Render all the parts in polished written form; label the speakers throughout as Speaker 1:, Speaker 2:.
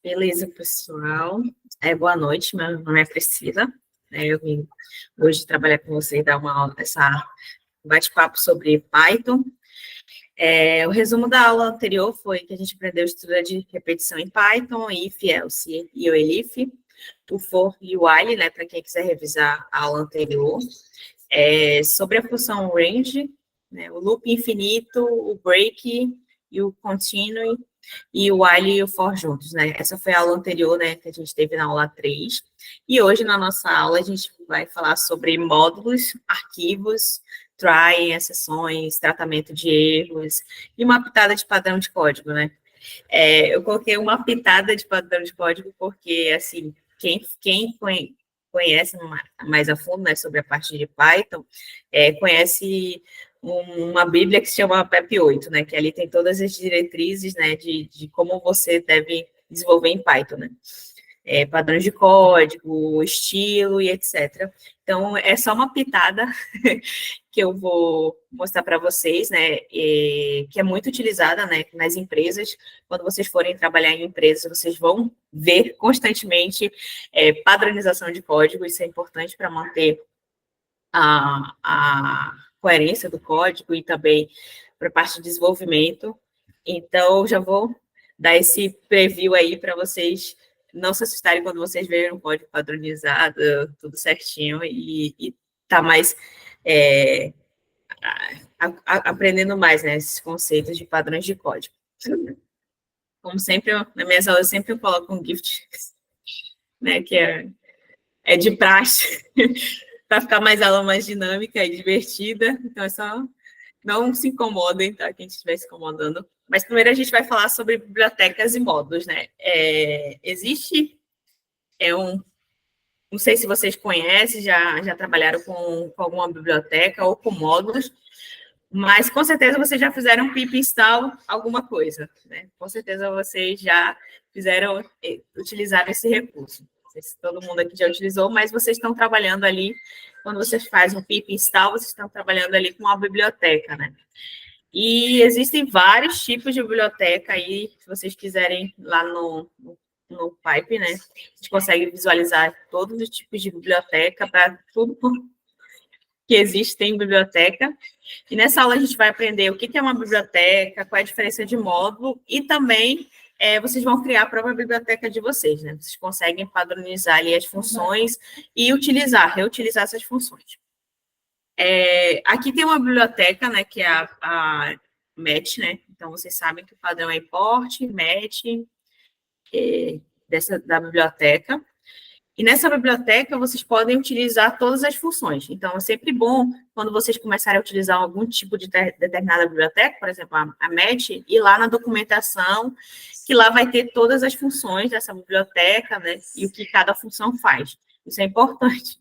Speaker 1: Beleza, pessoal. Boa noite, meu nome é Priscila. Eu vim hoje trabalhar com vocês, dar uma aula, essa bate-papo sobre Python. O resumo da aula anterior foi que a gente aprendeu estrutura de repetição em Python, if, else e o elif, o for e o while, né, para quem quiser revisar a aula anterior. Sobre a função range, né, o loop infinito, o break e o continue, e o while e o for juntos, né? Essa foi a aula anterior, né, que a gente teve na aula 3. E hoje, na nossa aula, a gente vai falar sobre módulos, arquivos, try, exceções, tratamento de erros e uma pitada de padrão de código, né? Eu coloquei uma pitada de padrão de código porque, assim, quem conhece mais a fundo, né, sobre a parte de Python, conhece uma bíblia que se chama PEP 8, né, que ali tem todas as diretrizes, né, de como você deve desenvolver em Python, né, padrões de código, estilo e etc. Então, é só uma pitada que eu vou mostrar para vocês, né, que é muito utilizada, né, nas empresas. Quando vocês forem trabalhar em empresas, vocês vão ver constantemente padronização de código, isso é importante para manter a coerência do código e também para a parte de desenvolvimento. Então, já vou dar esse preview aí para vocês não se assustarem quando vocês verem um código padronizado, tudo certinho, e tá mais aprendendo mais, né, esses conceitos de padrões de código. Como sempre, nas minhas aulas, sempre eu coloco um gift, né, que é de praxe, para ficar mais a aula mais dinâmica e divertida. Então, é só não se incomodem, tá? Quem estiver se incomodando. Mas primeiro a gente vai falar sobre bibliotecas e módulos, né? Existe não sei se vocês conhecem, já trabalharam com alguma biblioteca ou com módulos, mas com certeza vocês já fizeram pip install alguma coisa, né? Com certeza vocês já utilizaram esse recurso. Não sei se todo mundo aqui já utilizou, mas vocês estão trabalhando ali, quando vocês fazem um pip install, vocês estão trabalhando ali com uma biblioteca, né? E existem vários tipos de biblioteca aí, se vocês quiserem lá no Pipe, né? A gente consegue visualizar todos os tipos de biblioteca para tudo que existe em biblioteca. E nessa aula a gente vai aprender o que é uma biblioteca, qual é a diferença de módulo e também vocês vão criar a própria biblioteca de vocês, né? Vocês conseguem padronizar ali as funções e reutilizar essas funções. Aqui tem uma biblioteca, né, que é a match, né? Então, vocês sabem que o padrão é import, match, da biblioteca. E nessa biblioteca, vocês podem utilizar todas as funções. Então, é sempre bom, quando vocês começarem a utilizar algum tipo de determinada biblioteca, por exemplo, a match, ir lá na documentação, que lá vai ter todas as funções dessa biblioteca, né? E o que cada função faz. Isso é importante.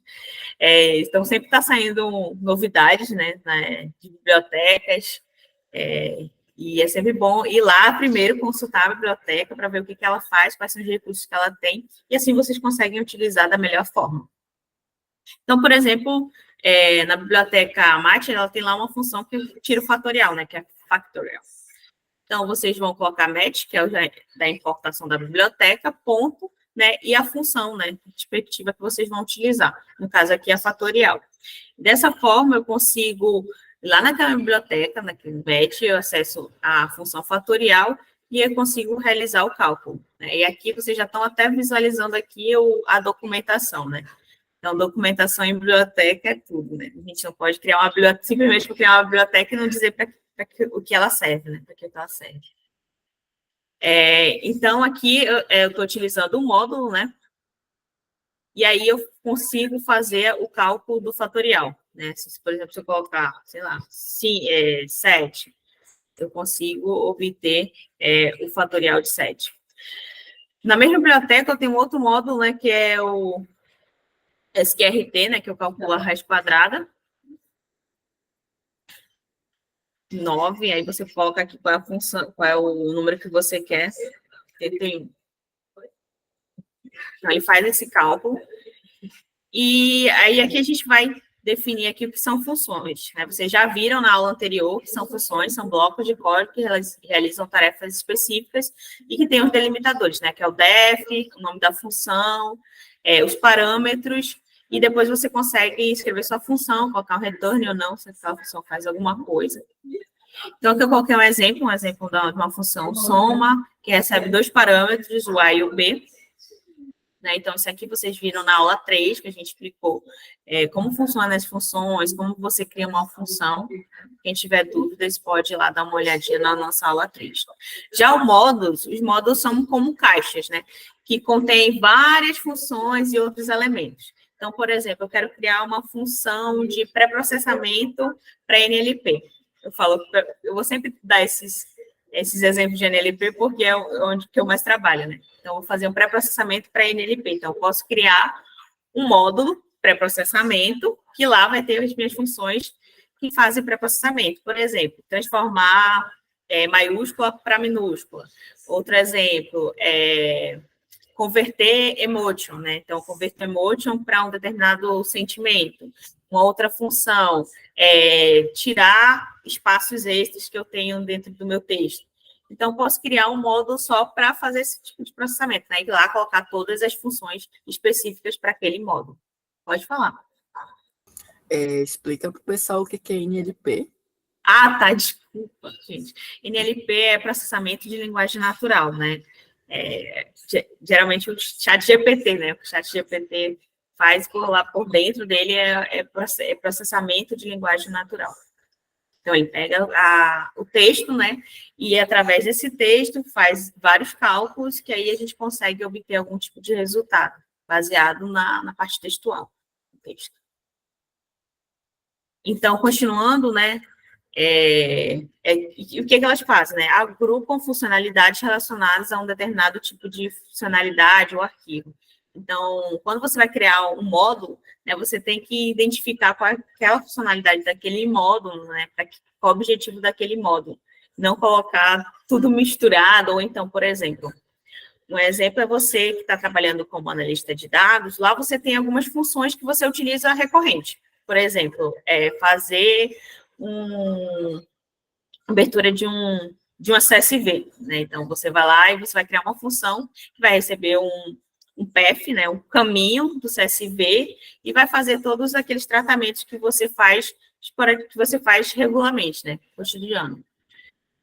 Speaker 1: Então, sempre está saindo novidades, né, de bibliotecas, e é sempre bom ir lá primeiro consultar a biblioteca para ver o que ela faz, quais são os recursos que ela tem, e assim vocês conseguem utilizar da melhor forma. Então, por exemplo, na biblioteca Mate, ela tem lá uma função que tira o fatorial, né, que é factorial. Então, vocês vão colocar match, que é o da importação da biblioteca, ponto, né, e a função, né, respectiva que vocês vão utilizar. No caso aqui, a fatorial. Dessa forma, eu consigo, lá naquela biblioteca, naquele match, eu acesso a função fatorial e eu consigo realizar o cálculo, né? E aqui vocês já estão até visualizando aqui a documentação, né? Então, documentação em biblioteca é tudo, né? A gente não pode criar uma biblioteca, simplesmente por criar uma biblioteca e não dizer para o que ela serve, né? Para que ela serve. Então, aqui eu estou utilizando o módulo, né? E aí eu consigo fazer o cálculo do fatorial, né? Por exemplo, se eu colocar, sei lá, 7, eu consigo obter o fatorial de 7. Na mesma biblioteca, eu tenho um outro módulo, né, que é o SQRT, né, que eu calculo a raiz quadrada. 9, aí você coloca aqui qual é a função, qual é o número que você quer. Então, ele faz esse cálculo. E aí aqui a gente vai definir aqui o que são funções, né? Vocês já viram na aula anterior que são funções, são blocos de código que realizam tarefas específicas e que tem os delimitadores, né? Que é o def, o nome da função, os parâmetros, e depois você consegue escrever sua função, colocar um return ou não, se a função faz alguma coisa. Então, aqui eu coloquei um exemplo de uma função soma, que recebe 2 parâmetros, o A e o B. Né? Então, isso aqui vocês viram na aula 3, que a gente explicou como funcionam as funções, como você cria uma função. Quem tiver dúvidas pode ir lá dar uma olhadinha na nossa aula 3. Já os módulos são como caixas, né? Que contêm várias funções e outros elementos. Então, por exemplo, eu quero criar uma função de pré-processamento para NLP. Eu vou sempre dar esses exemplos de NLP porque é onde que eu mais trabalho, né? Então, eu vou fazer um pré-processamento para NLP. Então, eu posso criar um módulo pré-processamento que lá vai ter as minhas funções que fazem pré-processamento. Por exemplo, transformar maiúscula para minúscula. Outro exemplo converter emotion, né? Então, converter emotion para um determinado sentimento. Uma outra função é tirar espaços extras que eu tenho dentro do meu texto. Então, posso criar um módulo só para fazer esse tipo de processamento, né? E lá colocar todas as funções específicas para aquele módulo. Pode falar.
Speaker 2: Explica para o pessoal o que é NLP.
Speaker 1: Ah, tá, desculpa, gente. NLP é processamento de linguagem natural, né? Geralmente o chat GPT, né? O chat GPT faz por dentro dele é processamento de linguagem natural. Então, ele pega o texto, né? E através desse texto faz vários cálculos que aí a gente consegue obter algum tipo de resultado baseado na parte textual do texto. Então, continuando, né? O que elas fazem, né? Agrupam funcionalidades relacionadas a um determinado tipo de funcionalidade ou arquivo. Então, quando você vai criar um módulo, né, você tem que identificar qual é a funcionalidade daquele módulo, né? Qual o objetivo daquele módulo. Não colocar tudo misturado, ou então, por exemplo, um exemplo é você que está trabalhando como analista de dados, lá você tem algumas funções que você utiliza recorrente. Por exemplo, fazer abertura de um CSV, né? Então, você vai lá e você vai criar uma função que vai receber um path, né? Um caminho do CSV e vai fazer todos aqueles tratamentos que você faz regularmente, né? Cotidiano.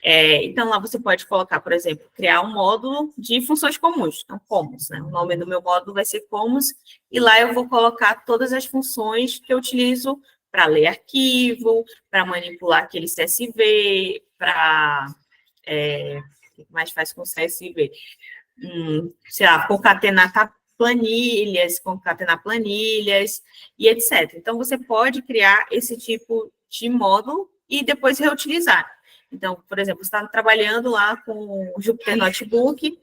Speaker 1: Então, lá você pode colocar, por exemplo, criar um módulo de funções comuns, então, comuns, né? O nome do meu módulo vai ser comuns, e lá eu vou colocar todas as funções que eu utilizo para ler arquivo, para manipular aquele CSV, para... o que mais faz com o CSV? Sei lá, concatenar planilhas, e etc. Então, você pode criar esse tipo de módulo e depois reutilizar. Então, por exemplo, você está trabalhando lá com o Jupyter Notebook,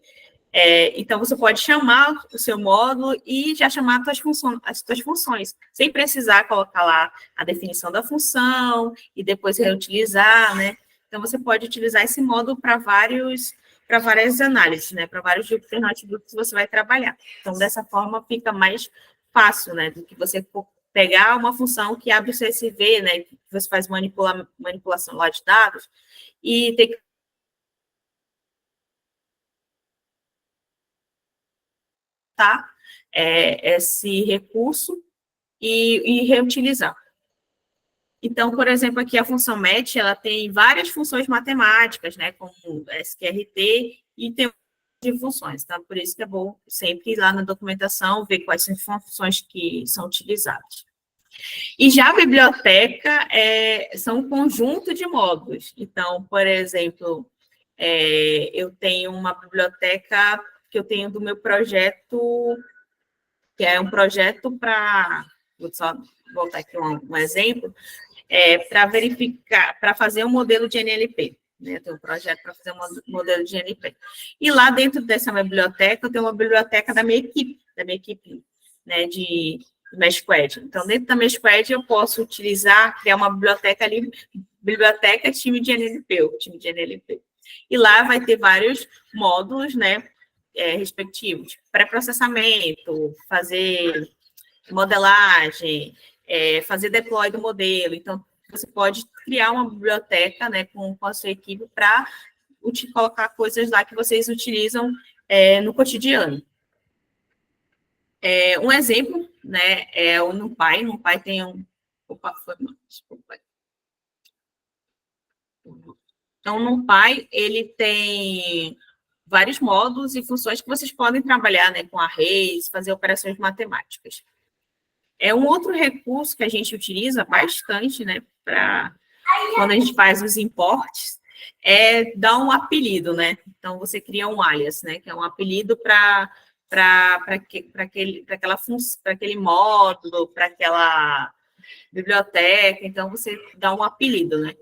Speaker 1: então você pode chamar o seu módulo e já chamar as suas funções, sem precisar colocar lá a definição da função e depois reutilizar, né? Então, você pode utilizar esse módulo para várias análises, né? Para vários Jupyter Notebooks que você vai trabalhar. Então, dessa forma, fica mais fácil, né? Do que você pegar uma função que abre o CSV, né? Que você faz manipulação lá de dados, e ter que esse recurso e reutilizar. Então, por exemplo, aqui a função match, ela tem várias funções matemáticas, né, como SQRT, e tem de funções, tá? Por isso que é bom sempre ir lá na documentação, ver quais são as funções que são utilizadas. E já a biblioteca são um conjunto de módulos. Então, por exemplo, eu tenho uma biblioteca que eu tenho do meu projeto, que é um projeto para... Vou só voltar aqui um exemplo, para verificar, para fazer um modelo de NLP. Né? Eu tenho um projeto para fazer um modelo de NLP. E lá dentro dessa minha biblioteca, eu tenho uma biblioteca da minha equipe, né, de MeshQuad. Então, dentro da MeshQuad, eu posso criar uma biblioteca ali, biblioteca time de NLP, o time de NLP. E lá vai ter vários módulos, né, respectivos. Pré-processamento, fazer modelagem, fazer deploy do modelo. Então, você pode criar uma biblioteca, né, com a sua equipe para colocar coisas lá que vocês utilizam no cotidiano. Um exemplo, né, é o NumPy. NumPy tem um... Opa, foi mal, desculpa. Então, o NumPy, ele tem vários módulos e funções que vocês podem trabalhar, né, com arrays, fazer operações matemáticas. Um outro recurso que a gente utiliza bastante, né, para quando a gente faz os imports, dar um apelido, né? Então, você cria um alias, né, que é um apelido para aquele módulo, para aquela biblioteca. Então, você dá um apelido, né?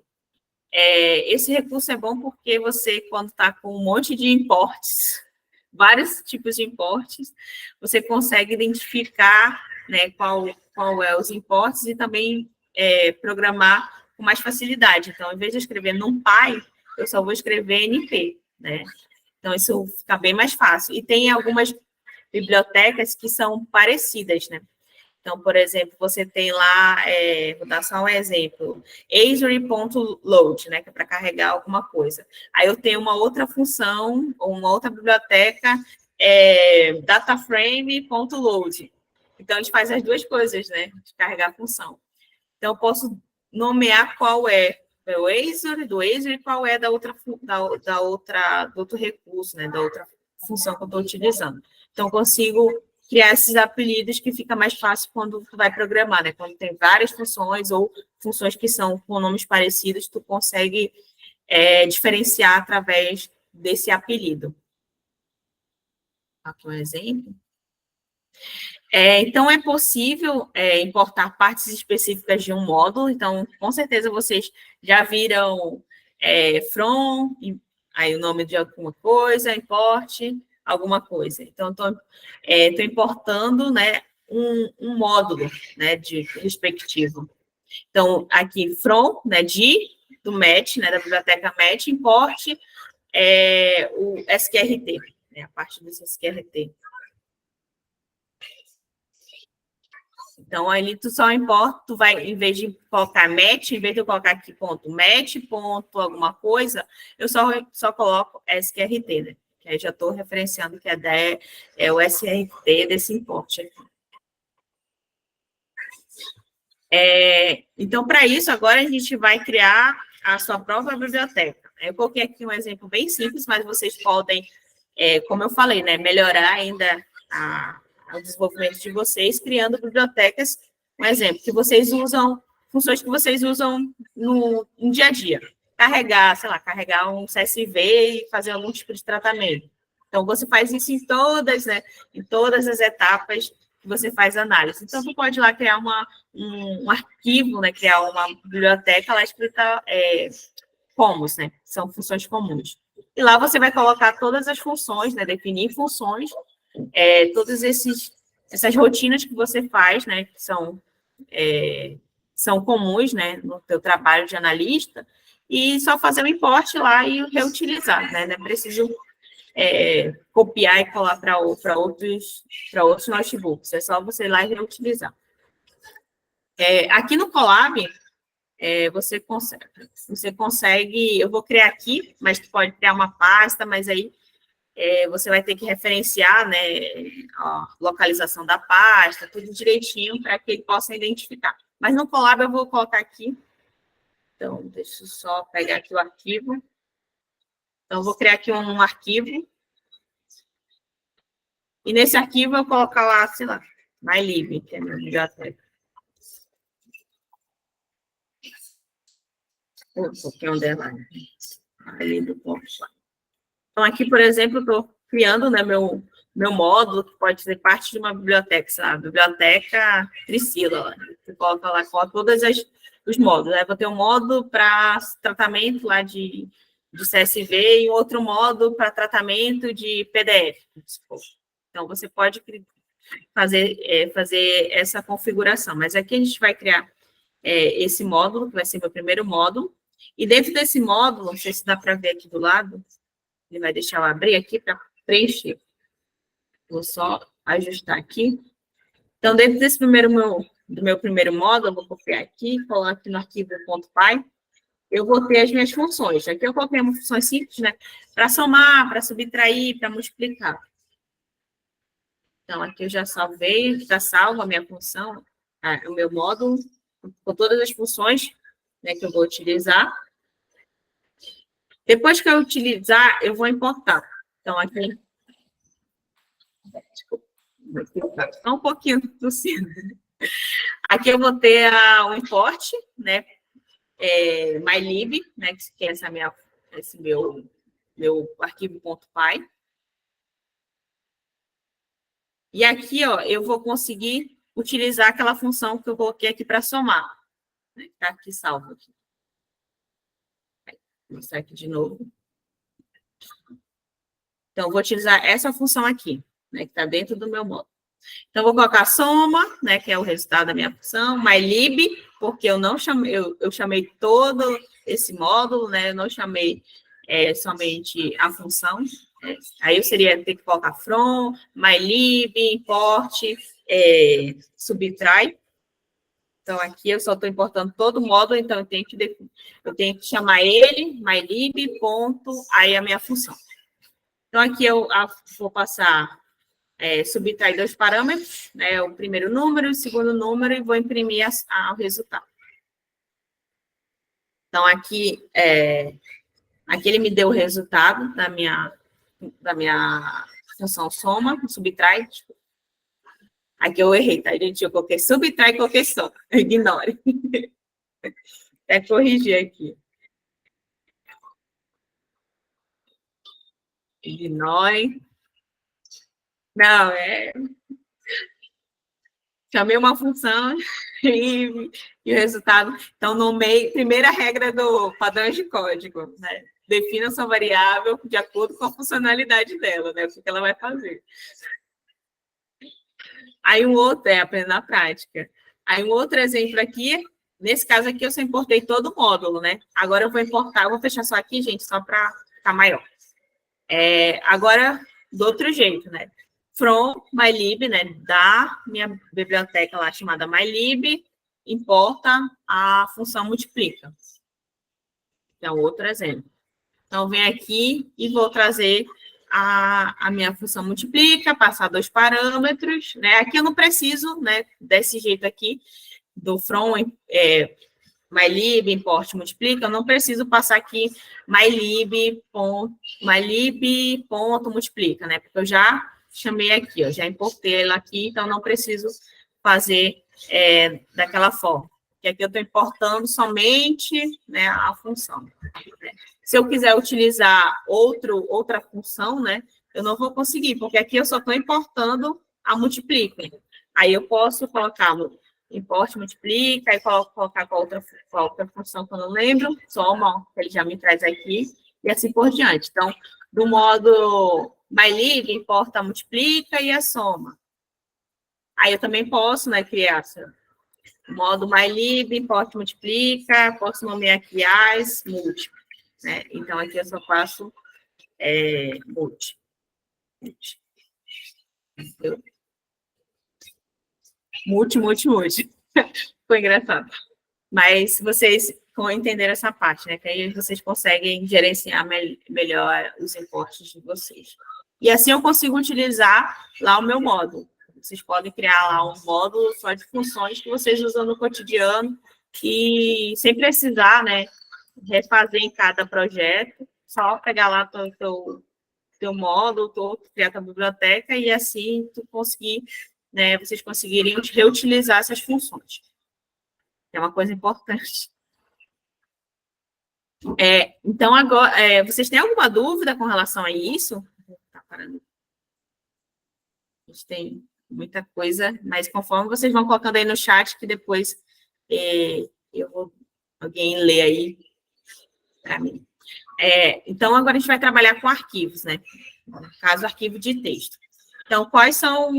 Speaker 1: Esse recurso é bom porque você, quando está com um monte de imports, vários tipos de imports, você consegue identificar, né, qual é os imports e também programar com mais facilidade. Então, em vez de escrever NumPy, eu só vou escrever NP, né? Então, isso fica bem mais fácil. E tem algumas bibliotecas que são parecidas, né? Então, por exemplo, você tem lá, vou dar só um exemplo, Azure.load, né, que é para carregar alguma coisa. Aí eu tenho uma outra função, ou uma outra biblioteca, dataframe.load. Então, a gente faz as duas coisas, né, de carregar a função. Então, eu posso nomear qual é o Azure, do Azure, e qual é do outro recurso, né, da outra função que eu estou utilizando. Então, eu consigo criar esses apelidos que fica mais fácil quando tu vai programar, né? Quando tem várias funções ou funções que são com nomes parecidos, tu consegue diferenciar através desse apelido. Aqui um exemplo. Então, é possível importar partes específicas de um módulo. Então, com certeza, vocês já viram from, aí o nome de alguma coisa, import, alguma coisa. Então, estou importando, né, um módulo, né, de respectivo. Então, aqui, from, né, do match, né, da biblioteca match, import o SQRT, né, a parte do SQRT. Então, ali tu só importa, tu vai, em vez de colocar match, em vez de eu colocar aqui ponto match, ponto alguma coisa, eu só coloco SQRT, né? Que aí já estou referenciando que o SRT desse import aqui. Então, para isso, agora a gente vai criar a sua própria biblioteca. Eu coloquei aqui um exemplo bem simples, mas vocês podem, como eu falei, né, melhorar ainda o desenvolvimento de vocês, criando bibliotecas, um exemplo, que vocês usam, funções que vocês usam no dia a dia. Carregar um CSV e fazer algum tipo de tratamento. Então, você faz isso em todas as etapas que você faz análise. Então, você pode ir lá criar um arquivo, né, criar uma biblioteca lá escrita comuns, né, são funções comuns. E lá você vai colocar todas as funções, né, definir funções, todas essas rotinas que você faz, né, que são comuns, né, no teu trabalho de analista, e só fazer o import lá e reutilizar, né, não é preciso copiar e colar para outros notebooks, é só você ir lá e reutilizar. Aqui no Colab, você consegue, eu vou criar aqui, mas tu pode criar uma pasta, mas aí você vai ter que referenciar, né, a localização da pasta, tudo direitinho para que ele possa identificar. Mas no Colab eu vou colocar aqui. Então, deixa eu só pegar aqui o arquivo. Então, eu vou criar aqui um arquivo. E nesse arquivo eu vou colocar lá, sei lá, MyLib, que é minha biblioteca. Um pouquinho underline. MyLib.com. Então, aqui, por exemplo, eu estou criando, né, meu módulo, que pode ser parte de uma biblioteca, sei lá, biblioteca Priscila. Você coloca lá todos os módulos. Né? Vou ter um módulo para tratamento lá de CSV e outro módulo para tratamento de PDF. Então, você pode fazer essa configuração. Mas aqui a gente vai criar esse módulo, que vai ser meu primeiro módulo. E dentro desse módulo, não sei se dá para ver aqui do lado, ele vai deixar eu abrir aqui para preencher. Vou só ajustar aqui. Então, dentro desse primeiro meu do meu primeiro módulo, eu vou copiar aqui, colocar aqui no arquivo .py, eu vou ter as minhas funções. Aqui eu coloquei uma função simples, né? Para somar, para subtrair, para multiplicar. Então, aqui eu já salvei, está salva a minha função, o meu módulo, com todas as funções, né, que eu vou utilizar. Depois que eu utilizar, eu vou importar. Então, aqui... Desculpa, só um pouquinho tossindo. Aqui eu vou ter o import, né, mylib, né, que é esse meu arquivo .py. E aqui, ó, eu vou conseguir utilizar aquela função que eu coloquei aqui para somar. Está aqui salvo. Aqui. Vou mostrar aqui de novo. Então, eu vou utilizar essa função aqui, né, que está dentro do meu módulo. Então, eu vou colocar soma, né, que é o resultado da minha função, mylib, porque eu não chamei, eu chamei todo esse módulo, né, eu não chamei somente a função. Aí eu seria ter que colocar from, mylib, import, subtrai. Então, aqui eu só estou importando todo o módulo, então eu tenho que chamar ele, mylib, ponto, aí a minha função. Então, aqui eu vou passar, subtrair 2 parâmetros, né, o primeiro número, o segundo número, e vou imprimir o resultado. Então, aqui ele me deu o resultado da minha função soma, subtrai. Aqui eu errei, tá, gente? Eu coloquei subtrai e coloquei soma. Ignore. Até corrigir aqui. Ignore. Não, chamei uma função e o resultado... Então, nomei... Primeira regra do padrão de código, né? Defina sua variável de acordo com a funcionalidade dela, né? O que ela vai fazer. Aí um outro, aprender na prática. Aí um outro exemplo aqui, nesse caso aqui eu só importei todo o módulo, né? Agora eu vou importar, eu vou fechar só aqui, gente, só para ficar maior. Agora, do outro jeito, né? From mylib, né? Da minha biblioteca lá chamada mylib, importa a função multiplica. Então, outro exemplo. Então, vem aqui e vou trazer a minha função multiplica, passar 2 parâmetros, né? Aqui eu não preciso, né, desse jeito aqui, do from, mylib, import, multiplica, eu não preciso passar aqui mylib, ponto, multiplica, né? Porque eu já chamei aqui, ó, já importei ela aqui, então não preciso fazer daquela forma. Porque aqui eu estou importando somente, né, a função. Né? Se eu quiser utilizar outra função, né, eu não vou conseguir, porque aqui eu só estou importando a multiplica. Aí eu posso colocar import, multiplica, aí colocar com a outra função que eu não lembro, soma, que ele já me traz aqui, e assim por diante. Então, do modo mylib, importa, multiplica e a soma. Aí eu também posso, né, criar modo mylib, import, multiplica, posso nomear aqui as, multi. Né? Então, aqui eu só faço multi. Multi. Ficou engraçado. Mas vocês vão entender essa parte, né? Que aí vocês conseguem gerenciar melhor os importes de vocês. E assim eu consigo utilizar lá o meu módulo. Vocês podem criar lá um módulo só de funções que vocês usam no cotidiano e sem precisar, né, refazer em cada projeto, só pegar lá teu módulo, criar tua biblioteca e assim tu conseguir, né, vocês conseguirem reutilizar essas funções. É uma coisa importante. Então, agora, vocês têm alguma dúvida com relação a isso? Tá parando. A gente tem muita coisa, mas conforme vocês vão colocando aí no chat, que depois alguém lê aí para mim. Então, agora a gente vai trabalhar com arquivos, né? No caso, arquivo de texto. Então, quais são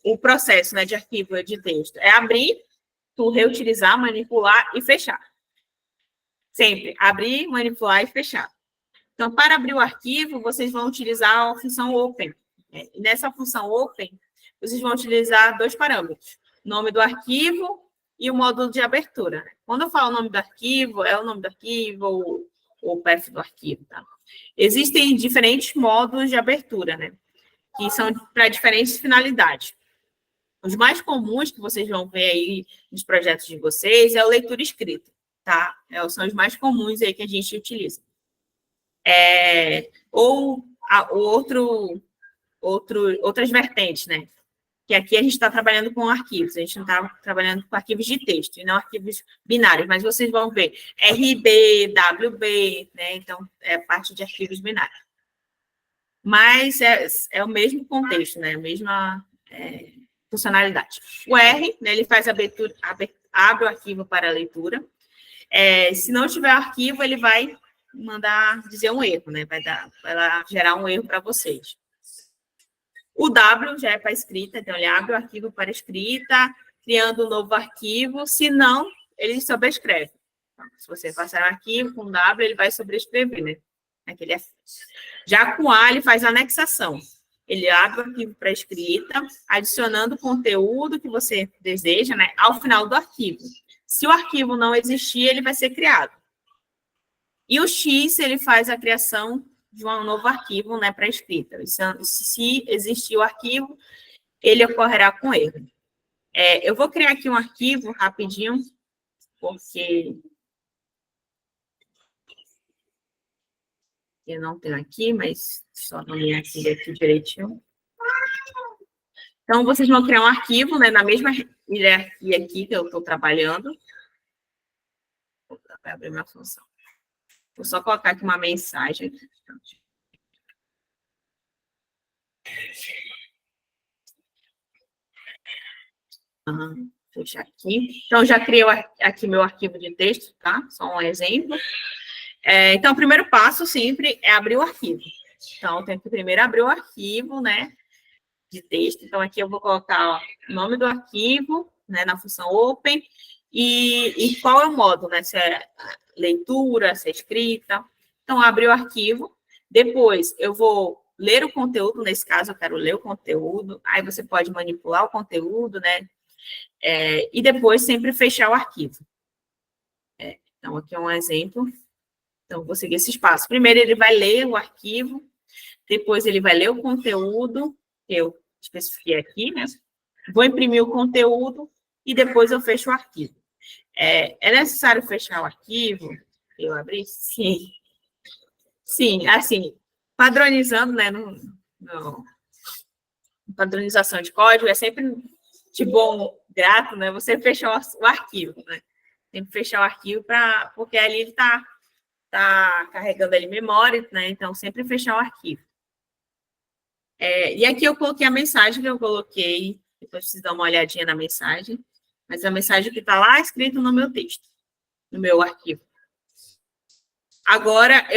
Speaker 1: o processo, né, de arquivo de texto? É abrir, tu reutilizar, manipular e fechar. Sempre abrir, manipular e fechar. Então, para abrir o arquivo, vocês vão utilizar a função open. E nessa função open, vocês vão utilizar 2 parâmetros. nome do arquivo e o módulo de abertura. Quando eu falo o nome do arquivo, é o nome do arquivo ou o path do arquivo, tá? Existem diferentes módulos de abertura, né? Que são para diferentes finalidades. Os mais comuns que vocês vão ver aí nos projetos de vocês é o leitura escrita, tá? São os mais comuns aí que a gente utiliza. Outras vertentes, né? Que aqui a gente está trabalhando com arquivos, a gente não está trabalhando com arquivos de texto, e não arquivos binários, mas vocês vão ver RB, WB, né? Então, é parte de arquivos binários. Mas é o mesmo contexto, né? A mesma funcionalidade. O R, né, ele faz abre o arquivo para a leitura. Se não tiver arquivo, ele vai mandar dizer um erro, né? Vai gerar um erro para vocês. O W já é para escrita, então ele abre o arquivo para escrita, criando um novo arquivo, se não, ele sobrescreve. Então, se você passar um arquivo com W, ele vai sobrescrever, né? Já com A, ele faz anexação. Ele abre o arquivo para escrita, adicionando o conteúdo que você deseja, né, ao final do arquivo. Se o arquivo não existir, ele vai ser criado. E o X, ele faz a criação de um novo arquivo, né, para escrita. Se existir o arquivo, ele ocorrerá com erro. Eu vou criar aqui um arquivo rapidinho, porque eu não tenho aqui, mas só nomear aqui direitinho. Então, vocês vão criar um arquivo, né, na mesma hierarquia aqui que eu estou trabalhando. Vai abrir minha função. Vou só colocar aqui uma mensagem. Fechar aqui. Então, já criei aqui meu arquivo de texto, tá? Só um exemplo. Então, o primeiro passo sempre é abrir o arquivo. Então, eu tenho que primeiro abrir o arquivo, né, de texto. Então, aqui eu vou colocar o nome do arquivo, né, na função open, e qual é o modo, né, se é leitura, se é escrita. Então, abri o arquivo. Depois, eu vou ler o conteúdo, nesse caso, eu quero ler o conteúdo. Aí, você pode manipular o conteúdo, né, e depois sempre fechar o arquivo. Então, aqui é um exemplo. Então, vou seguir esse passo. Primeiro, ele vai ler o arquivo, depois ele vai ler o conteúdo, que eu especifiquei aqui, né? Vou imprimir o conteúdo e depois eu fecho o arquivo. É necessário fechar o arquivo? Eu abri? Sim. Sim, assim, padronizando, né? Padronização de código é sempre de bom grato, né? Você fechar o arquivo, né? Tem que fechar o arquivo porque ali ele está carregando ali memória, né? Então, sempre fechar o arquivo. E aqui eu coloquei a mensagem que eu coloquei, depois vocês dão uma olhadinha na mensagem, mas a mensagem que está lá escrita no meu texto, no meu arquivo. Agora,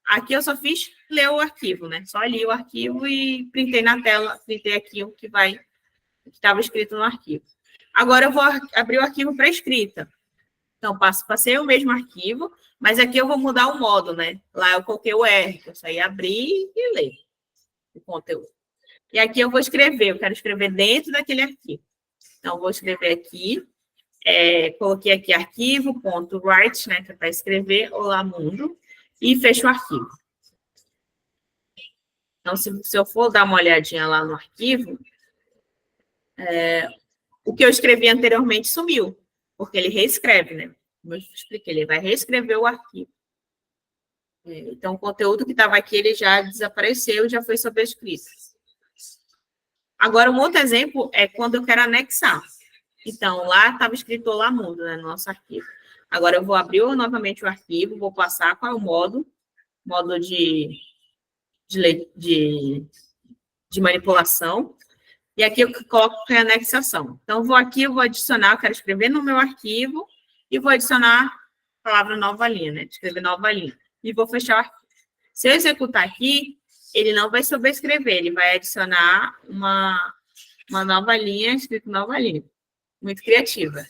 Speaker 1: aqui eu só fiz ler o arquivo, né? Só li o arquivo e printei na tela, printei aqui o que estava escrito no arquivo. Agora, eu vou abrir o arquivo para escrita. Então, passei o mesmo arquivo, mas aqui eu vou mudar o modo, né? Lá eu coloquei o R, que eu só ia abrir e ler o conteúdo. E aqui eu vou escrever, eu quero escrever dentro daquele arquivo. Então, eu vou escrever aqui, coloquei aqui arquivo.write, né, que é para escrever, olá mundo, e fecho o arquivo. Então, se eu for dar uma olhadinha lá no arquivo, o que eu escrevi anteriormente sumiu, porque ele reescreve, né? Como eu expliquei, ele vai reescrever o arquivo. Então, o conteúdo que estava aqui, ele já desapareceu, já foi sobrescrito. Agora, um outro exemplo é quando eu quero anexar. Então, lá estava escrito Olá Mundo, né, no nosso arquivo. Agora, eu vou abrir novamente o arquivo, vou passar qual é o módulo de manipulação, e aqui eu coloco a anexação. Então, eu vou adicionar, eu quero escrever no meu arquivo, e vou adicionar a palavra nova linha, né, escrever nova linha. E vou fechar o arquivo. Se eu executar aqui, ele não vai sobrescrever, ele vai adicionar uma nova linha, escrito nova linha. Muito criativa.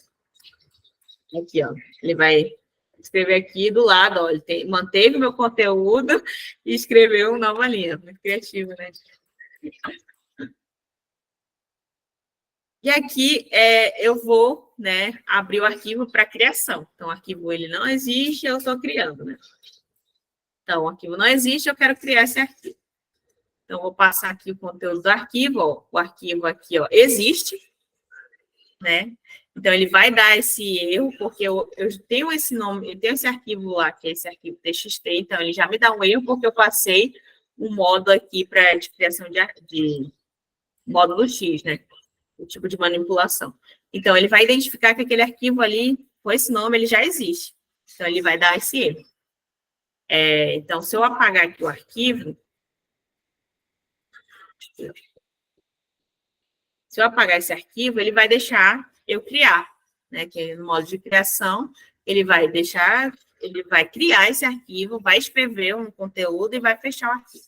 Speaker 1: Aqui, ó. Ele vai escrever aqui do lado, ó. Ele manteve o meu conteúdo e escreveu uma nova linha. Muito criativo, né? E aqui eu vou, né, abrir o arquivo para criação. Então, o arquivo ele não existe, eu estou criando, né? Então, o arquivo não existe, eu quero criar esse arquivo. Então, vou passar aqui o conteúdo do arquivo, ó. O arquivo aqui, ó, existe, né? Então, ele vai dar esse erro, porque eu tenho esse nome, eu tenho esse arquivo lá, que é esse arquivo txt, então ele já me dá um erro, porque eu passei um módulo aqui de criação de módulo X, né? O tipo de manipulação. Então, ele vai identificar que aquele arquivo ali, com esse nome, ele já existe. Então, ele vai dar esse erro. Então, se eu apagar aqui o arquivo, se eu apagar esse arquivo, ele vai deixar eu criar, né? Que no modo de criação, ele vai criar esse arquivo, vai escrever um conteúdo e vai fechar o arquivo.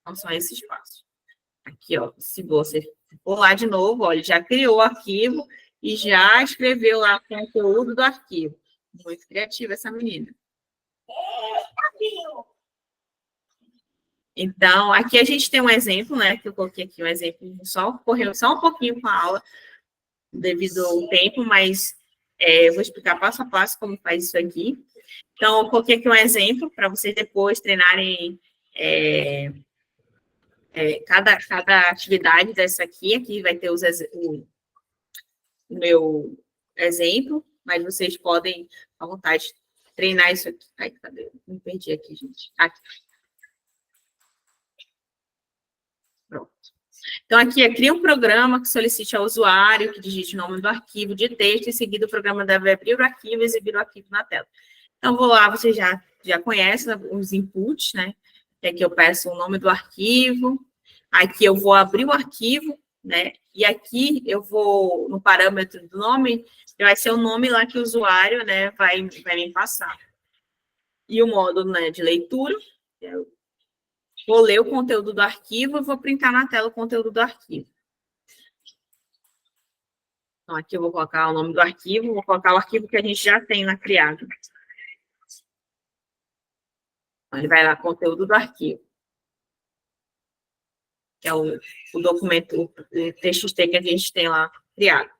Speaker 1: Então, são esses passos. Aqui, ó, se você for lá de novo, ó, ele já criou o arquivo e já escreveu lá o conteúdo do arquivo. Muito criativa essa menina. Então, aqui a gente tem um exemplo, né? Que eu coloquei aqui um exemplo, correu só um pouquinho com a aula, devido ao tempo, mas eu vou explicar passo a passo como faz isso aqui. Então, eu coloquei aqui um exemplo para vocês depois treinarem cada atividade dessa aqui. Aqui vai ter o meu exemplo, mas vocês podem, à vontade, treinar isso aqui. Ai, cadê? Me perdi aqui, gente. Aqui. Pronto. Então, aqui cria um programa que solicite ao usuário que digite o nome do arquivo de texto, em seguida o programa deve abrir o arquivo e exibir o arquivo na tela. Então, vou lá, você já conhece os inputs, né? Aqui eu peço o nome do arquivo, aqui eu vou abrir o arquivo, né? E aqui eu vou, no parâmetro do nome, vai ser o nome lá que o usuário, né, vai me passar. E o módulo, né, de leitura, eu vou ler o conteúdo do arquivo e vou printar na tela o conteúdo do arquivo. Então, aqui eu vou colocar o nome do arquivo, vou colocar o arquivo que a gente já tem lá criado. Então, ele vai lá, conteúdo do arquivo. Que é o documento, o TXT que a gente tem lá criado.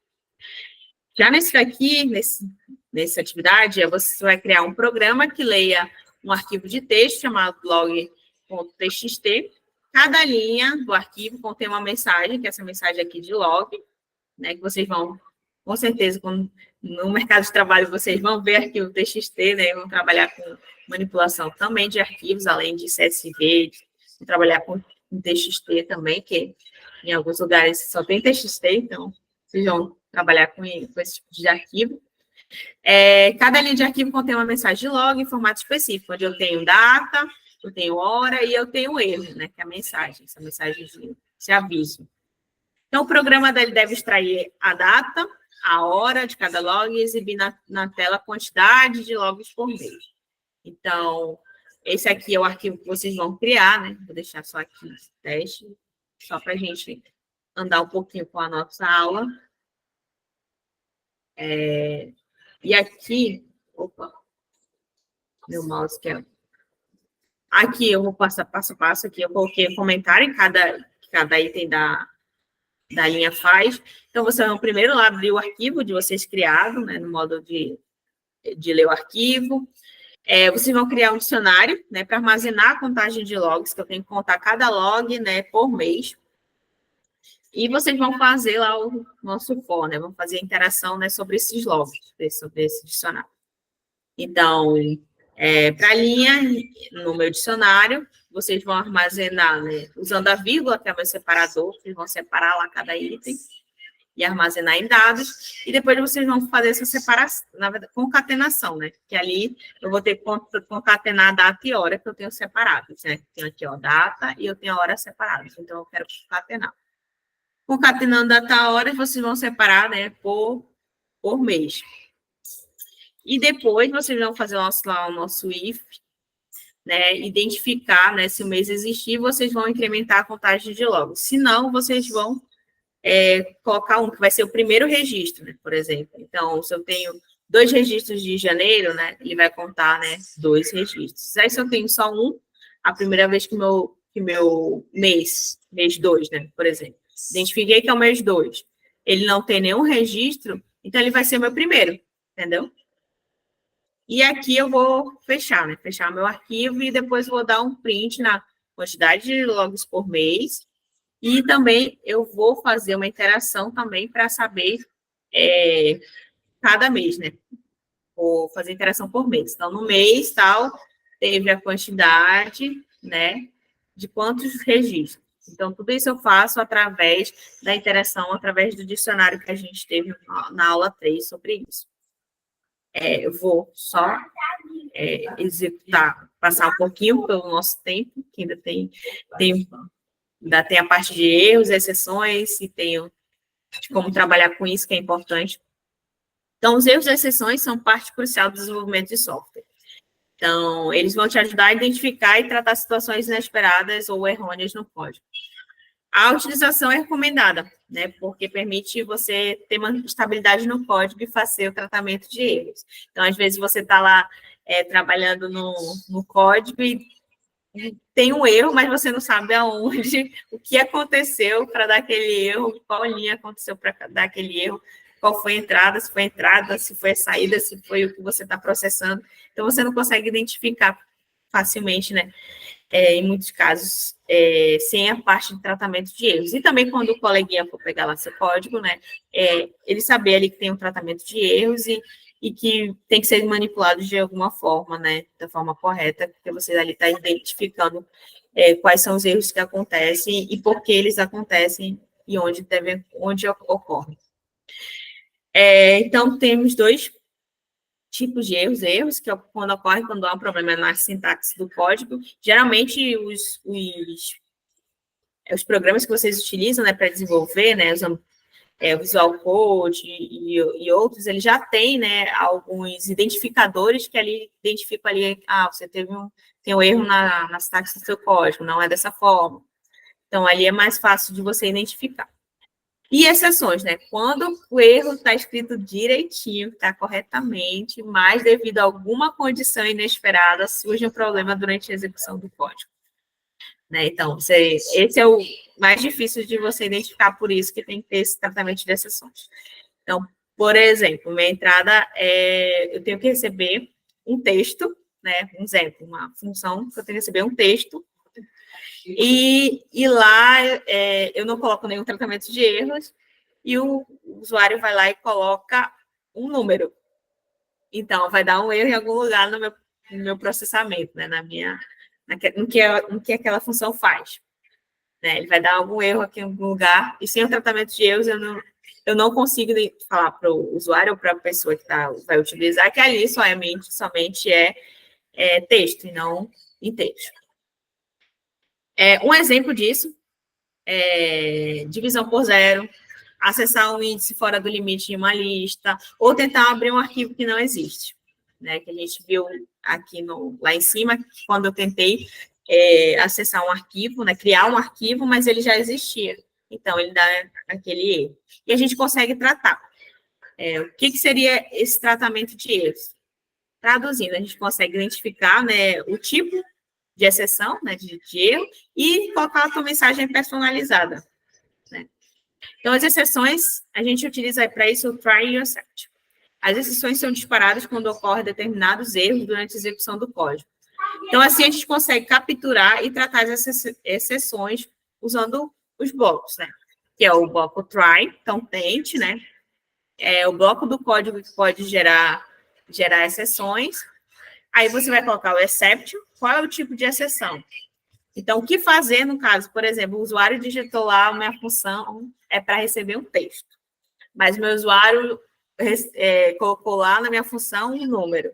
Speaker 1: Já nesse daqui, nessa atividade, você vai criar um programa que leia um arquivo de texto chamado log.txt. Cada linha do arquivo contém uma mensagem, que é essa mensagem aqui de log, né, que vocês vão, com certeza, no mercado de trabalho, vocês vão ver arquivo TXT, né, vão trabalhar com manipulação também de arquivos, além de CSV, vão trabalhar com TXT também, que em alguns lugares só tem TXT, então vocês vão trabalhar com esse tipo de arquivo. Cada linha de arquivo contém uma mensagem de log em formato específico, onde eu tenho data, eu tenho hora e eu tenho erro, né, que é a mensagem, essa mensagem, esse aviso. Então, o programa deve extrair a data, a hora de cada log e exibir na tela a quantidade de logs por mês. Então, esse aqui é o arquivo que vocês vão criar, né? Vou deixar só aqui teste, só para a gente andar um pouquinho com a nossa aula. E aqui, opa, meu mouse quer. Aqui eu vou passar passo a passo, aqui eu coloquei comentário em cada item da linha faz. Então, vocês vão primeiro lá abrir o arquivo de vocês criado, né, no modo de ler o arquivo. Vocês vão criar um dicionário, né, para armazenar a contagem de logs, que eu tenho que contar cada log, né, por mês. E vocês vão fazer lá o nosso for, né, vão fazer a interação, né, sobre esses logs, sobre esse dicionário. Então, para a linha, no meu dicionário, vocês vão armazenar, né, usando a vírgula, que é o meu separador, vocês vão separar lá cada item e armazenar em dados, e depois vocês vão fazer essa separação, na verdade, concatenação, né, que ali eu vou ter que concatenar a data e hora que eu tenho separados, né, tenho aqui, ó, data e eu tenho a hora separadas, então eu quero concatenar. Concatenando data e hora, vocês vão separar, né, por mês. E depois vocês vão fazer o nosso if, né, identificar, né, se o mês existir, vocês vão incrementar a contagem de logs. Se não, vocês vão colocar um, que vai ser o primeiro registro, né, por exemplo. Então, se eu tenho 2 registros de janeiro, né, ele vai contar, né, 2 registros. Aí, se eu tenho só um, a primeira vez que meu mês 2, né, por exemplo, identifiquei que é o mês 2. ele não tem nenhum registro, então ele vai ser o meu primeiro, entendeu? E aqui eu vou fechar, né? Fechar meu arquivo e depois vou dar um print na quantidade de logs por mês. E também eu vou fazer uma interação também para saber cada mês, né? Vou fazer interação por mês. Então, no mês, tal, teve a quantidade, né, de quantos registros. Então, tudo isso eu faço através da interação, através do dicionário que a gente teve na aula 3 sobre isso. Eu vou só executar, passar um pouquinho pelo nosso tempo, que ainda tem a parte de erros, exceções, e tem de como trabalhar com isso, que é importante. Então, os erros e exceções são parte crucial do desenvolvimento de software. Então, eles vão te ajudar a identificar e tratar situações inesperadas ou errôneas no código. A utilização é recomendada, né, porque permite você ter uma estabilidade no código e fazer o tratamento de erros. Então, às vezes, você está lá trabalhando no código e tem um erro, mas você não sabe aonde, o que aconteceu para dar aquele erro, qual linha aconteceu para dar aquele erro, qual foi a entrada, se foi a saída, se foi o que você está processando. Então, você não consegue identificar facilmente, né? Em muitos casos, sem a parte de tratamento de erros. E também, quando o coleguinha for pegar lá seu código, né? Ele saber ali que tem um tratamento de erros e que tem que ser manipulado de alguma forma, né? Da forma correta, porque você ali está identificando quais são os erros que acontecem e por que eles acontecem e onde ocorrem. Então, temos dois tipos de erros, que é quando ocorre quando há um problema na sintaxe do código. Geralmente, os programas que vocês utilizam, né, para desenvolver, né, o Visual Code e outros, ele já tem, né, alguns identificadores que ali identificam ali, você tem um erro na sintaxe do seu código, não é dessa forma. Então, ali é mais fácil de você identificar. E exceções, né? Quando o erro está escrito direitinho, está corretamente, mas devido a alguma condição inesperada, surge um problema durante a execução do código. Né? Então, esse é o mais difícil de você identificar, por isso que tem que ter esse tratamento de exceções. Então, por exemplo, minha entrada eu tenho que receber um texto, né? Um exemplo, uma função que eu tenho que receber um texto, e lá eu não coloco nenhum tratamento de erros, e o usuário vai lá e coloca um número. Então, vai dar um erro em algum lugar no meu processamento, né? No que aquela função faz. Né? Ele vai dar algum erro aqui em algum lugar, e sem o tratamento de erros, eu não consigo falar para o usuário ou para a pessoa que vai utilizar que ali somente é texto, e não em texto. Um exemplo disso é divisão por zero, acessar um índice fora do limite de uma lista, ou tentar abrir um arquivo que não existe, né? Que a gente viu aqui lá em cima, quando eu tentei acessar um arquivo, né? Criar um arquivo, mas ele já existia. Então, ele dá aquele erro. E a gente consegue tratar. O que seria esse tratamento de erros? Traduzindo, a gente consegue identificar, né, o tipo de exceção, né, de erro, e colocar a tua mensagem personalizada. Né? Então, as exceções, a gente utiliza para isso o try e o except. As exceções são disparadas quando ocorrem determinados erros durante a execução do código. Então, assim, a gente consegue capturar e tratar as exceções usando os blocos, né? Que é o bloco try, então tente, né? O bloco do código que pode gerar exceções. Aí você vai colocar o exception, qual é o tipo de exceção? Então, o que fazer no caso? Por exemplo, o usuário digitou lá, minha função é para receber um texto, mas meu usuário colocou lá na minha função um número.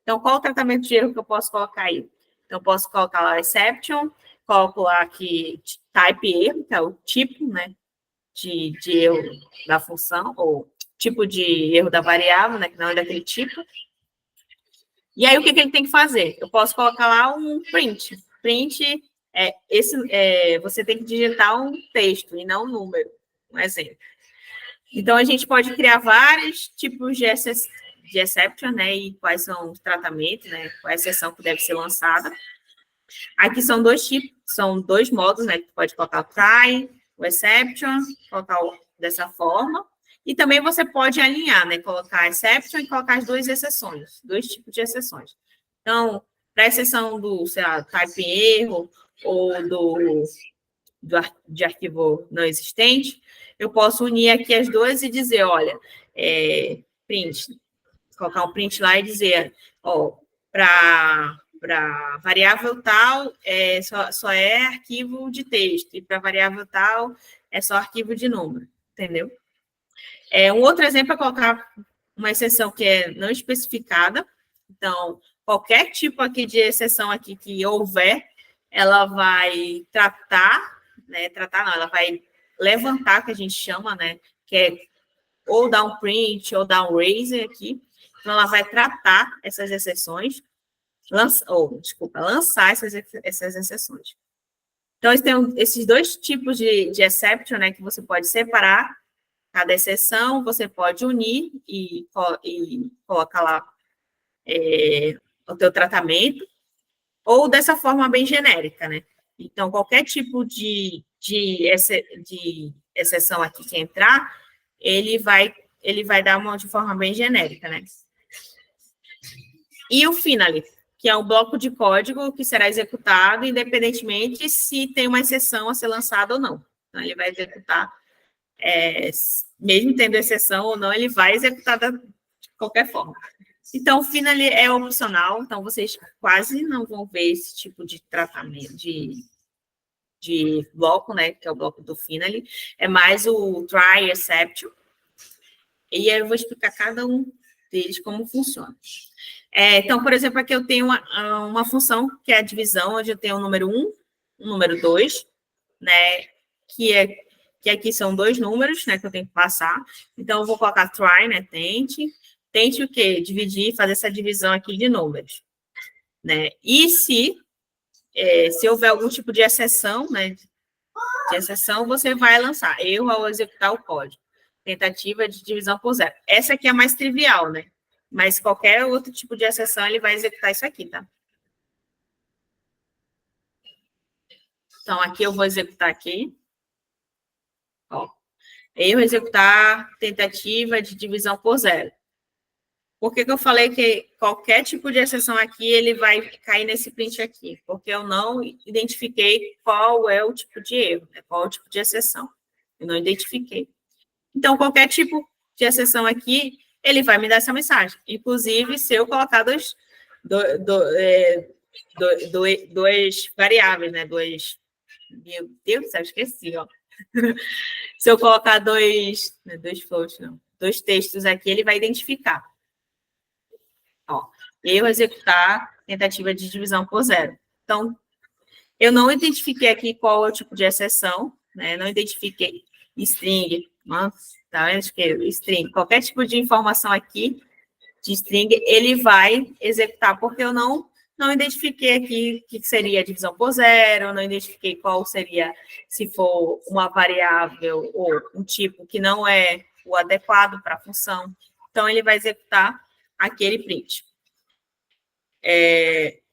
Speaker 1: Então, qual o tratamento de erro que eu posso colocar aí? Então, eu posso colocar lá exception, coloco lá aqui type erro, que é o tipo, né, de erro da função, ou tipo de erro da variável, né, que não é daquele tipo. E aí, o que ele tem que fazer? Eu posso colocar lá um print. Print, você tem que digitar um texto e não um número, um exemplo. Então, a gente pode criar vários tipos de exception, né? E quais são os tratamentos, né? Qual é a exceção que deve ser lançada. Aqui são dois modos, né? Que pode colocar o try, o exception, colocar dessa forma. E também você pode alinhar, né? Colocar exception e colocar as duas exceções, dois tipos de exceções. Então, para a exceção do, sei lá, type erro ou de arquivo não existente, eu posso unir aqui as duas e dizer, olha, print, colocar um print lá e dizer, ó, para variável tal, só é arquivo de texto, e para variável tal, é só arquivo de número, entendeu? Um outro exemplo é colocar uma exceção que é não especificada. Então, qualquer tipo aqui de exceção aqui que houver, ela vai tratar, né? Tratar não, ela vai levantar, que a gente chama, né? Que é ou dar um print ou dar um raise aqui. Então, ela vai tratar essas exceções, lançar essas exceções. Então, esses dois tipos de exception, né? Que você pode separar cada exceção, você pode unir e colocar lá o teu tratamento, ou dessa forma bem genérica, né? Então, qualquer tipo de exceção aqui que entrar, ele vai dar uma de forma bem genérica, né? E o finally, que é um bloco de código que será executado independentemente se tem uma exceção a ser lançada ou não. Então, ele vai executar mesmo tendo exceção ou não, ele vai executar de qualquer forma. Então, o finally é opcional, então vocês quase não vão ver esse tipo de tratamento, de bloco, né, que é o bloco do finally, é mais o try, exception, e aí eu vou explicar cada um deles como funciona. Então, por exemplo, aqui eu tenho uma função que é a divisão, onde eu tenho o número 1, o número 2, né, que aqui são dois números, né, que eu tenho que passar. Então, eu vou colocar try, né, tente o quê? Dividir, fazer essa divisão aqui de números, né? E se houver algum tipo de exceção, né, de exceção, você vai lançar erro ao executar o código. Tentativa de divisão por zero. Essa aqui é a mais trivial, né? Mas qualquer outro tipo de exceção, ele vai executar isso aqui, tá? Então, aqui eu vou executar aqui. Ó. Erro executar tentativa de divisão por zero. Por que eu falei que qualquer tipo de exceção aqui, ele vai cair nesse print aqui? Porque eu não identifiquei qual é o tipo de erro, né? Qual é o tipo de exceção. Eu não identifiquei. Então, qualquer tipo de exceção aqui, ele vai me dar essa mensagem. Inclusive, se eu colocar duas variáveis, né? Meu Deus do céu, esqueci, ó. Se eu colocar dois floats, não. Dois textos aqui, ele vai identificar. Ó, erro executar tentativa de divisão por zero. Então, eu não identifiquei aqui qual é o tipo de exceção, né? Não identifiquei string, tá vendo? String, qualquer tipo de informação aqui de string, ele vai executar, porque eu não identifiquei aqui o que seria divisão por zero, não identifiquei qual seria, se for uma variável ou um tipo que não é o adequado para a função. Então, ele vai executar aquele print.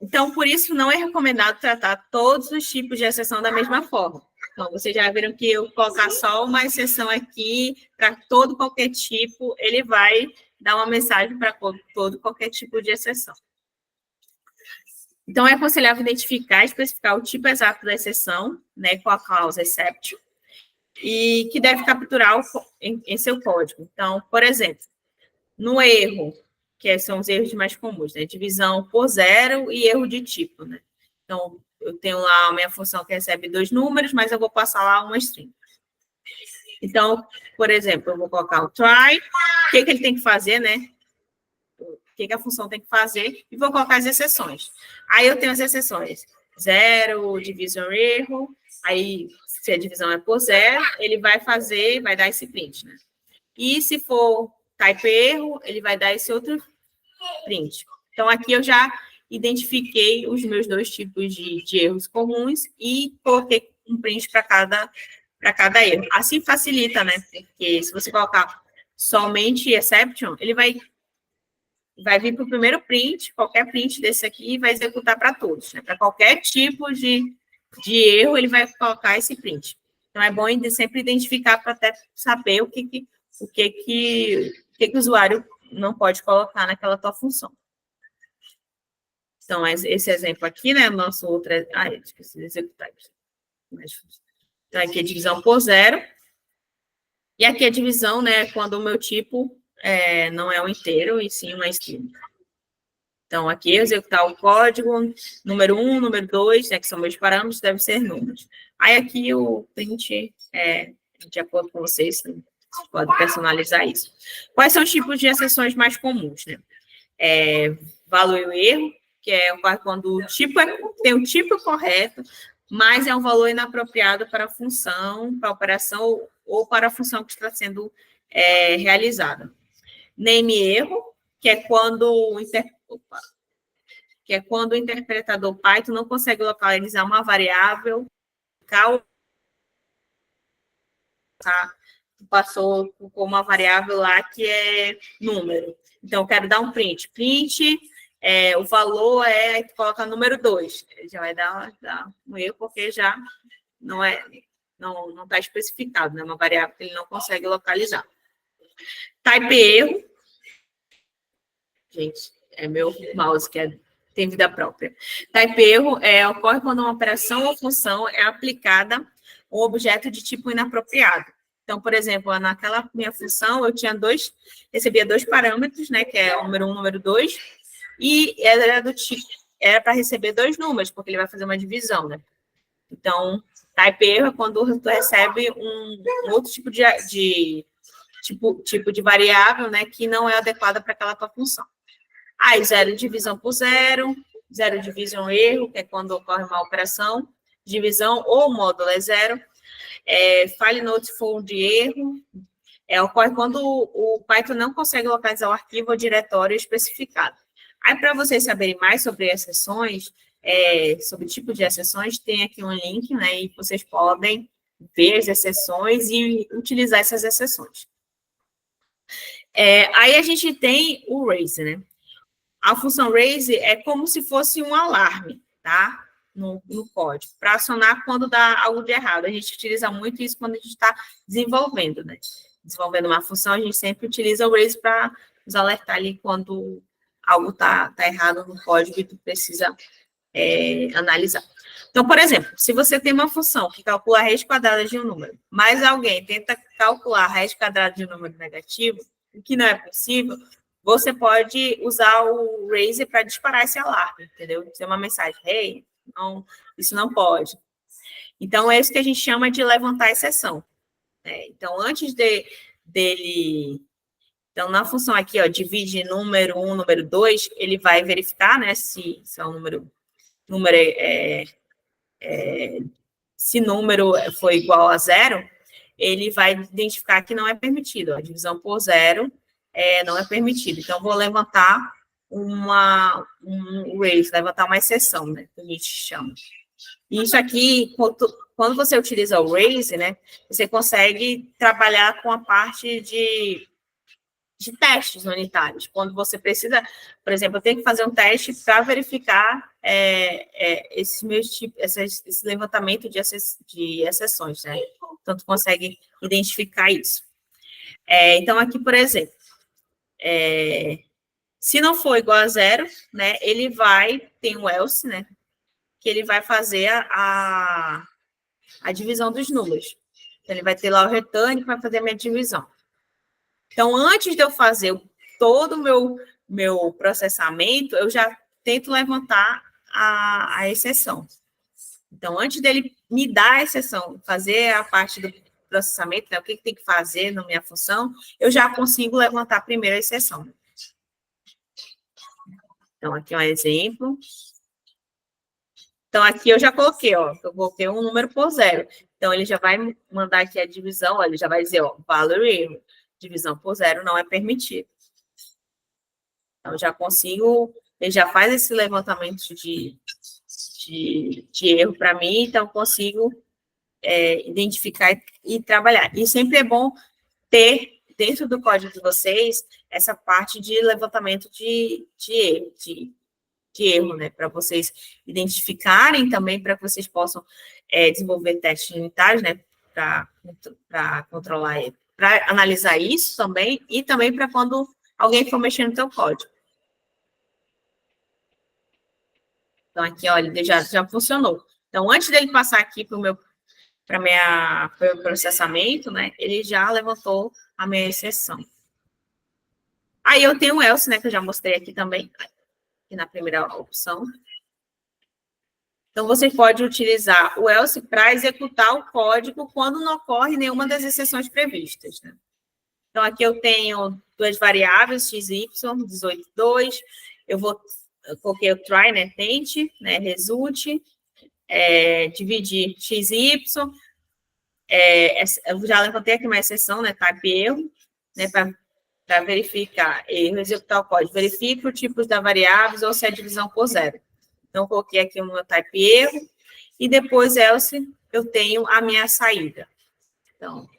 Speaker 1: Então, por isso, não é recomendado tratar todos os tipos de exceção da mesma forma. Então, vocês já viram que eu colocar só uma exceção aqui, para qualquer tipo, ele vai dar uma mensagem para qualquer tipo de exceção. Então, é aconselhável identificar e especificar o tipo exato da exceção, né, com a cláusula exception, e que deve capturar em seu código. Então, por exemplo, no erro, que são os erros mais comuns, né? Divisão por zero e erro de tipo, né? Então, eu tenho lá a minha função que recebe dois números, mas eu vou passar lá uma string. Então, por exemplo, eu vou colocar o try, o que ele tem que fazer, né? O que a função tem que fazer, e vou colocar as exceções. Aí eu tenho as exceções. Zero, divisão erro, aí se a divisão é por zero, ele vai dar esse print, né? E se for type erro, ele vai dar esse outro print. Então, aqui eu já identifiquei os meus dois tipos de erros comuns e coloquei um print para cada erro. Assim facilita, né? Porque se você colocar somente exception, ele vai vir para o primeiro print, qualquer print desse aqui, e vai executar para todos, né? Para qualquer tipo de erro, ele vai colocar esse print. Então, é bom sempre identificar para até saber o que o usuário não pode colocar naquela tua função. Então, esse exemplo aqui, né, nosso outro... esqueci de executar aqui. Então, aqui é divisão por zero. E aqui a divisão, né, quando o meu tipo não é um inteiro, e sim uma string. Então, aqui executar o código, número 1, número 2, né, que são meus parâmetros, devem ser números. Aí aqui o print de acordo com vocês, né, vocês podem personalizar isso. Quais são os tipos de exceções mais comuns, né? Valor e erro, que é quando o tipo tem o tipo correto, mas é um valor inapropriado para a função, para a operação ou para a função que está sendo realizada. Name erro, que é quando o interpretador Python não consegue localizar uma variável, passou com uma variável lá que é número. Então, eu quero dar um print. Print, o valor coloca número 2. Já vai dar um erro, porque já não está especificado, né? Uma variável que ele não consegue localizar. Type erro. Gente, é meu mouse que tem vida própria. Type erro ocorre quando uma operação ou função é aplicada a um objeto de tipo inapropriado. Então, por exemplo, naquela minha função, eu recebia dois parâmetros, né, que é o número 1 e o número 2, e era para receber dois números, porque ele vai fazer uma divisão, né? Então, type erro é quando tu recebe um outro tipo de variável, né, que não é adequada para aquela tua função. Aí, zero divisão por zero, zero division erro, que é quando ocorre uma operação, divisão ou módulo é zero, file note for de erro, ocorre quando o Python não consegue localizar o arquivo ou diretório especificado. Aí, para vocês saberem mais sobre exceções, sobre tipo de exceções, tem aqui um link, né, e vocês podem ver as exceções e utilizar essas exceções. Aí a gente tem o raise, né? A função raise é como se fosse um alarme, tá? No código, para acionar quando dá algo de errado. A gente utiliza muito isso quando a gente está desenvolvendo, né? Desenvolvendo uma função, a gente sempre utiliza o raise para nos alertar ali quando algo está errado no código e tu precisa analisar. Então, por exemplo, se você tem uma função que calcula a raiz quadrada de um número, mas alguém tenta calcular a raiz quadrada de um número negativo, o que não é possível, você pode usar o raise para disparar esse alarme, entendeu? Dizer uma mensagem, hey, não, isso não pode. Então, é isso que a gente chama de levantar a exceção. Então, antes dele... Então, na função aqui, ó, divide número 1, número 2, ele vai verificar, né, se é um número se número for igual a zero, ele vai identificar que não é permitido. A divisão por zero não é permitido. Então, vou levantar um raise, levantar uma exceção, né, que a gente chama. Isso aqui, quando você utiliza o raise, né, você consegue trabalhar com a parte de testes unitários. Quando você precisa, por exemplo, eu tenho que fazer um teste para verificar esse levantamento de exceções, né? Então, tu consegue identificar isso. Então, aqui, por exemplo, se não for igual a zero, né, tem o else, né, que ele vai fazer a divisão dos números. Então, ele vai ter lá o return que vai fazer a minha divisão. Então, antes de eu fazer todo o meu processamento, eu já tento levantar a exceção. Então, antes dele me dar a exceção, fazer a parte do processamento, né, o que tem que fazer na minha função, eu já consigo levantar primeiro a exceção. Então, aqui é um exemplo. Então, aqui eu já coloquei, ó, eu coloquei um número por zero. Então, ele já vai mandar aqui a divisão, ó, ele já vai dizer, ó, valor erro. Divisão por zero não é permitido. Então, já consigo, ele já faz esse levantamento de erro para mim, então consigo identificar e trabalhar. E sempre é bom ter, dentro do código de vocês, essa parte de levantamento de erro, né? Para vocês identificarem também, para que vocês possam desenvolver testes unitários, né? para controlar ele, para analisar isso também, e também para quando alguém for mexer no teu código. Então, aqui, olha, já funcionou. Então, antes dele passar aqui para o meu processamento, né, ele já levantou a minha exceção. Aí eu tenho o else, né, que eu já mostrei aqui também, aqui na primeira opção. Então, você pode utilizar o else para executar o código quando não ocorre nenhuma das exceções previstas, né? Então, aqui eu tenho duas variáveis, x e y, 18 e 2. Eu coloquei o try, né, tente, né, result, dividir x e y. Eu já levantei aqui uma exceção, né, type erro, né, para verificar erro, executar o código. Verifique o tipo da variáveis ou se é divisão por zero. Então, coloquei aqui o meu type erro, e depois else eu tenho a minha saída. Então,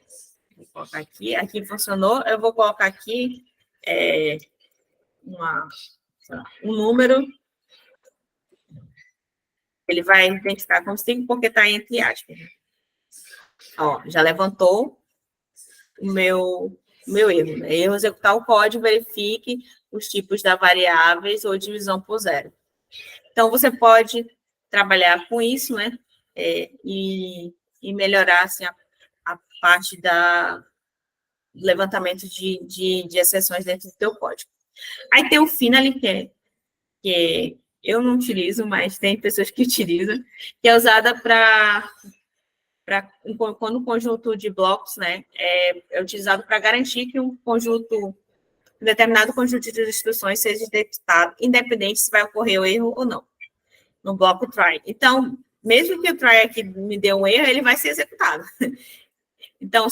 Speaker 1: vou colocar aqui funcionou, eu vou colocar aqui um número, ele vai identificar como 5 porque está entre aspas. Ó, já levantou o meu erro, né? Erro, executar o código, verifique os tipos da variáveis ou divisão por zero. Então, você pode trabalhar com isso, né? E melhorar assim, a parte do levantamento de exceções dentro do teu código. Aí tem o Finally, que eu não utilizo, mas tem pessoas que utilizam, que é usada para quando um conjunto de blocos, né, é utilizado para garantir que um determinado conjunto de instruções seja detectado, independente se vai ocorrer o erro ou não, no bloco try. Então, mesmo que o try aqui me dê um erro, ele vai ser executado. Então,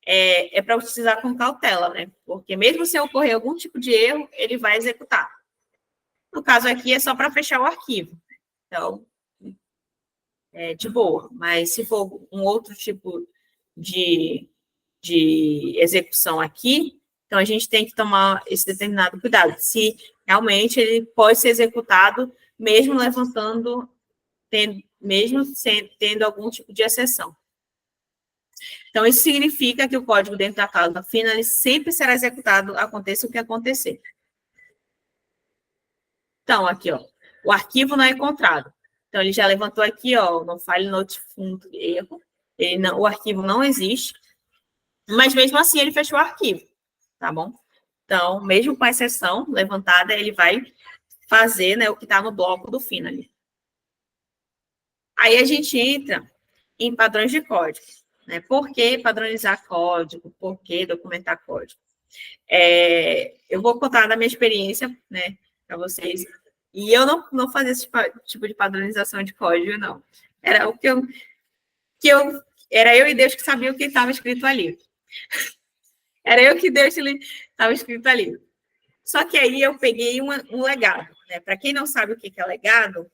Speaker 1: é para utilizar com cautela, né? Porque mesmo se ocorrer algum tipo de erro, ele vai executar. No caso aqui, é só para fechar o arquivo. Então, de boa. Mas se for um outro tipo de execução aqui, então a gente tem que tomar esse determinado cuidado. Se realmente ele pode ser executado mesmo tendo algum tipo de exceção. Então, isso significa que o código dentro da cláusula final sempre será executado, aconteça o que acontecer. Então, aqui, ó, o arquivo não é encontrado. Então, ele já levantou aqui, ó, no file note.erro, o arquivo não existe, mas mesmo assim ele fechou o arquivo, tá bom? Então, mesmo com a exceção levantada, ele vai fazer, né, o que está no bloco do Finally. Aí a gente entra em padrões de código, né? Por que padronizar código? Por que documentar código? Eu vou contar da minha experiência, né, para vocês. E eu não fazia esse tipo de padronização de código, não. Era o era eu e Deus que sabia o que estava escrito ali. Era eu que Deus estava escrito ali. Só que aí eu peguei um legado, né? Para quem não sabe o que é legado,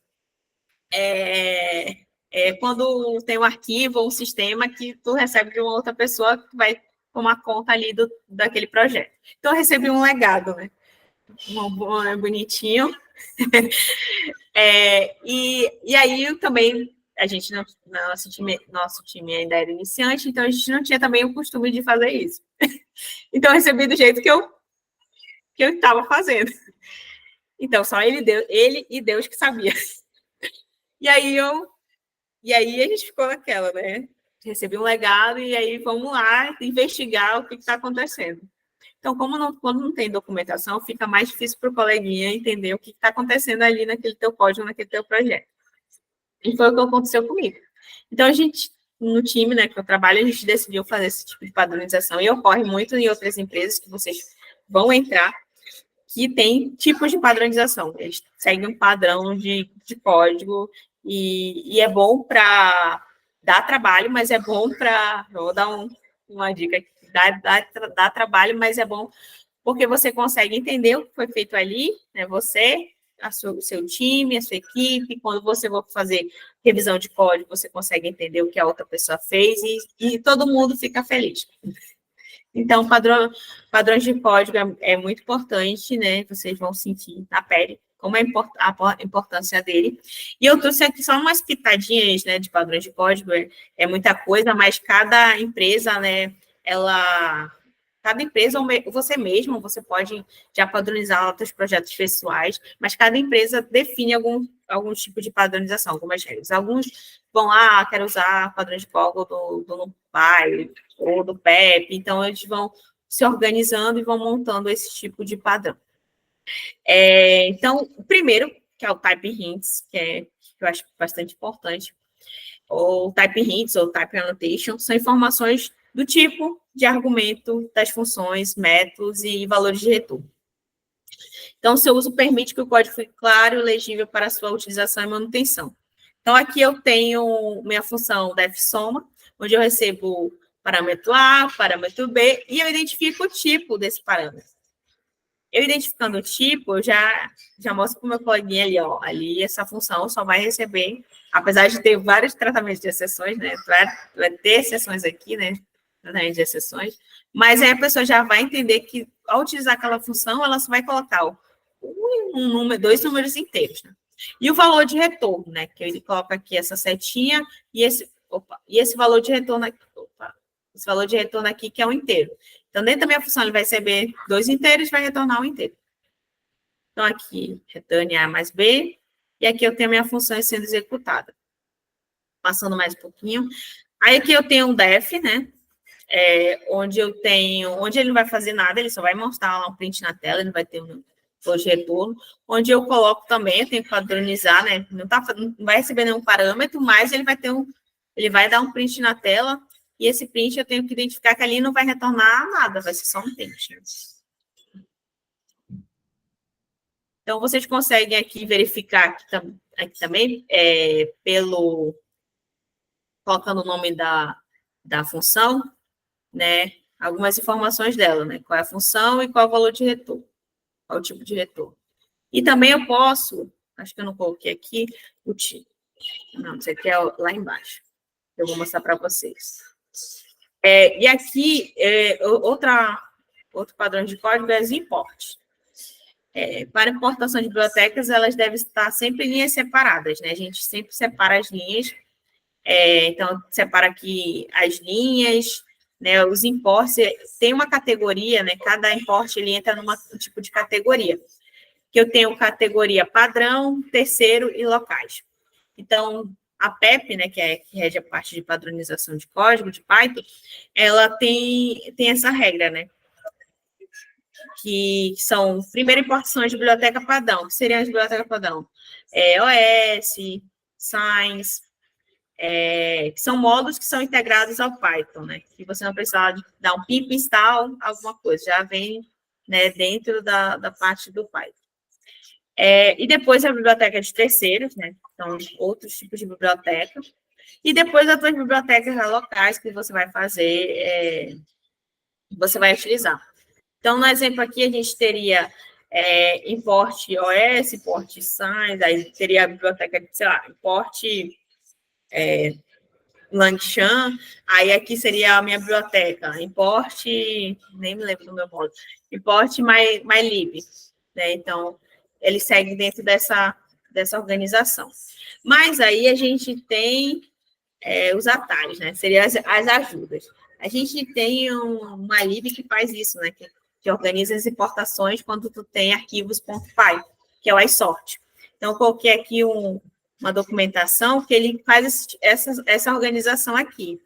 Speaker 1: quando tem um arquivo ou um sistema que tu recebe de uma outra pessoa que vai tomar conta ali daquele projeto. Então, eu recebi um legado, né? Bonitinho. E aí, também, a gente, nosso time ainda era iniciante, então a gente não tinha também o costume de fazer isso. Então, eu recebi do jeito que eu estava fazendo. Então, só ele e Deus que sabia. E aí a gente ficou naquela, né? Recebi um legado e aí vamos lá investigar o que está acontecendo. Então, quando não tem documentação, fica mais difícil para o coleguinha entender o que está acontecendo ali naquele teu código, naquele teu projeto. E foi o que aconteceu comigo. Então, a gente, no time, né, que eu trabalho, a gente decidiu fazer esse tipo de padronização e ocorre muito em outras empresas que vocês vão entrar, que tem tipos de padronização. Eles seguem um padrão de código e é bom para dar trabalho, mas é bom para... Vou dar uma dica aqui. Dá trabalho, mas é bom porque você consegue entender o que foi feito ali, né? Você, o seu time, a sua equipe. Quando você for fazer revisão de código, você consegue entender o que a outra pessoa fez e todo mundo fica feliz. Então, padrões de código é muito importante, né? Vocês vão sentir na pele como é a importância dele. E eu trouxe aqui só umas pitadinhas, né, de padrões de código, é muita coisa, mas cada empresa, né, cada empresa, ou você mesmo, você pode já padronizar outros projetos pessoais, mas cada empresa define algum tipo de padronização, algumas regras. Alguns vão lá, quero usar padrão de código do NumPy ou do PEP, então eles vão se organizando e vão montando esse tipo de padrão. Então, o primeiro, que é o Type Hints, que eu acho bastante importante, ou Type Hints ou Type Annotation, são informações do tipo de argumento das funções, métodos e valores de retorno. Então, o seu uso permite que o código fique claro e legível para sua utilização e manutenção. Então, aqui eu tenho minha função def_soma, onde eu recebo parâmetro A, parâmetro B, e eu identifico o tipo desse parâmetro. Eu identificando o tipo, eu já mostro para o meu coleguinha ali, ó, ali essa função só vai receber, apesar de ter vários tratamentos de exceções, né, vai ter exceções aqui, né, tratamento de exceções, mas aí a pessoa já vai entender que, ao utilizar aquela função, ela só vai colocar dois números inteiros, né? E o valor de retorno, né, que ele coloca aqui essa setinha e esse valor de retorno aqui, esse valor de retorno aqui que é um inteiro. Então, dentro da minha função, ele vai receber 2 inteiros e vai retornar um inteiro. Então, aqui, retorne A mais B, e aqui eu tenho a minha função sendo executada. Passando mais um pouquinho. Aí, aqui eu tenho um def, né? Onde ele não vai fazer nada, ele só vai mostrar lá um print na tela, ele não vai ter um valor de retorno. Onde eu coloco também, eu tenho que padronizar, né? Não vai receber nenhum parâmetro, mas ele vai dar um print na tela. E esse print eu tenho que identificar que ali não vai retornar nada, vai ser só um print. Então, vocês conseguem aqui verificar aqui também, colocando o nome da função, né, algumas informações dela, né, qual é a função e qual é o valor de retorno, qual é o tipo de retorno. E também eu posso, acho que eu não coloquei aqui, o tipo. Não, isso aqui é lá embaixo. Eu vou mostrar para vocês. E aqui, outro padrão de código é as imports. Para importação de bibliotecas, elas devem estar sempre em linhas separadas, né? A gente sempre separa as linhas. Então, separa aqui as linhas, né? Os imports, tem uma categoria, né? Cada import, ele entra num tipo de categoria. Que eu tenho categoria padrão, terceiro e locais. Então, a PEP, né, que rege a parte de padronização de código, de Python, ela tem essa regra, né? Que são, primeiro, importações de biblioteca padrão. Que seriam as bibliotecas padrão? OS, Science, que são módulos que são integrados ao Python, né? Que você não precisa dar um pip install, alguma coisa, já vem, né, dentro da parte do Python. E depois a biblioteca de terceiros, né? Então, outros tipos de biblioteca. E depois as tuas bibliotecas locais que você vai fazer, você vai utilizar. Então, no exemplo aqui, a gente teria import OS, import Science, aí teria a biblioteca de, sei lá, import Langshan, aí aqui seria a minha biblioteca, import, nem me lembro do meu modo, import mylib, né? Então, ele segue dentro dessa organização. Mas aí a gente tem os atalhos, né? Seriam as ajudas. A gente tem uma lib que faz isso, né? Que organiza as importações quando tu tem arquivos.py, que é o iSort. Então, eu coloquei aqui uma documentação que ele faz essa organização aqui.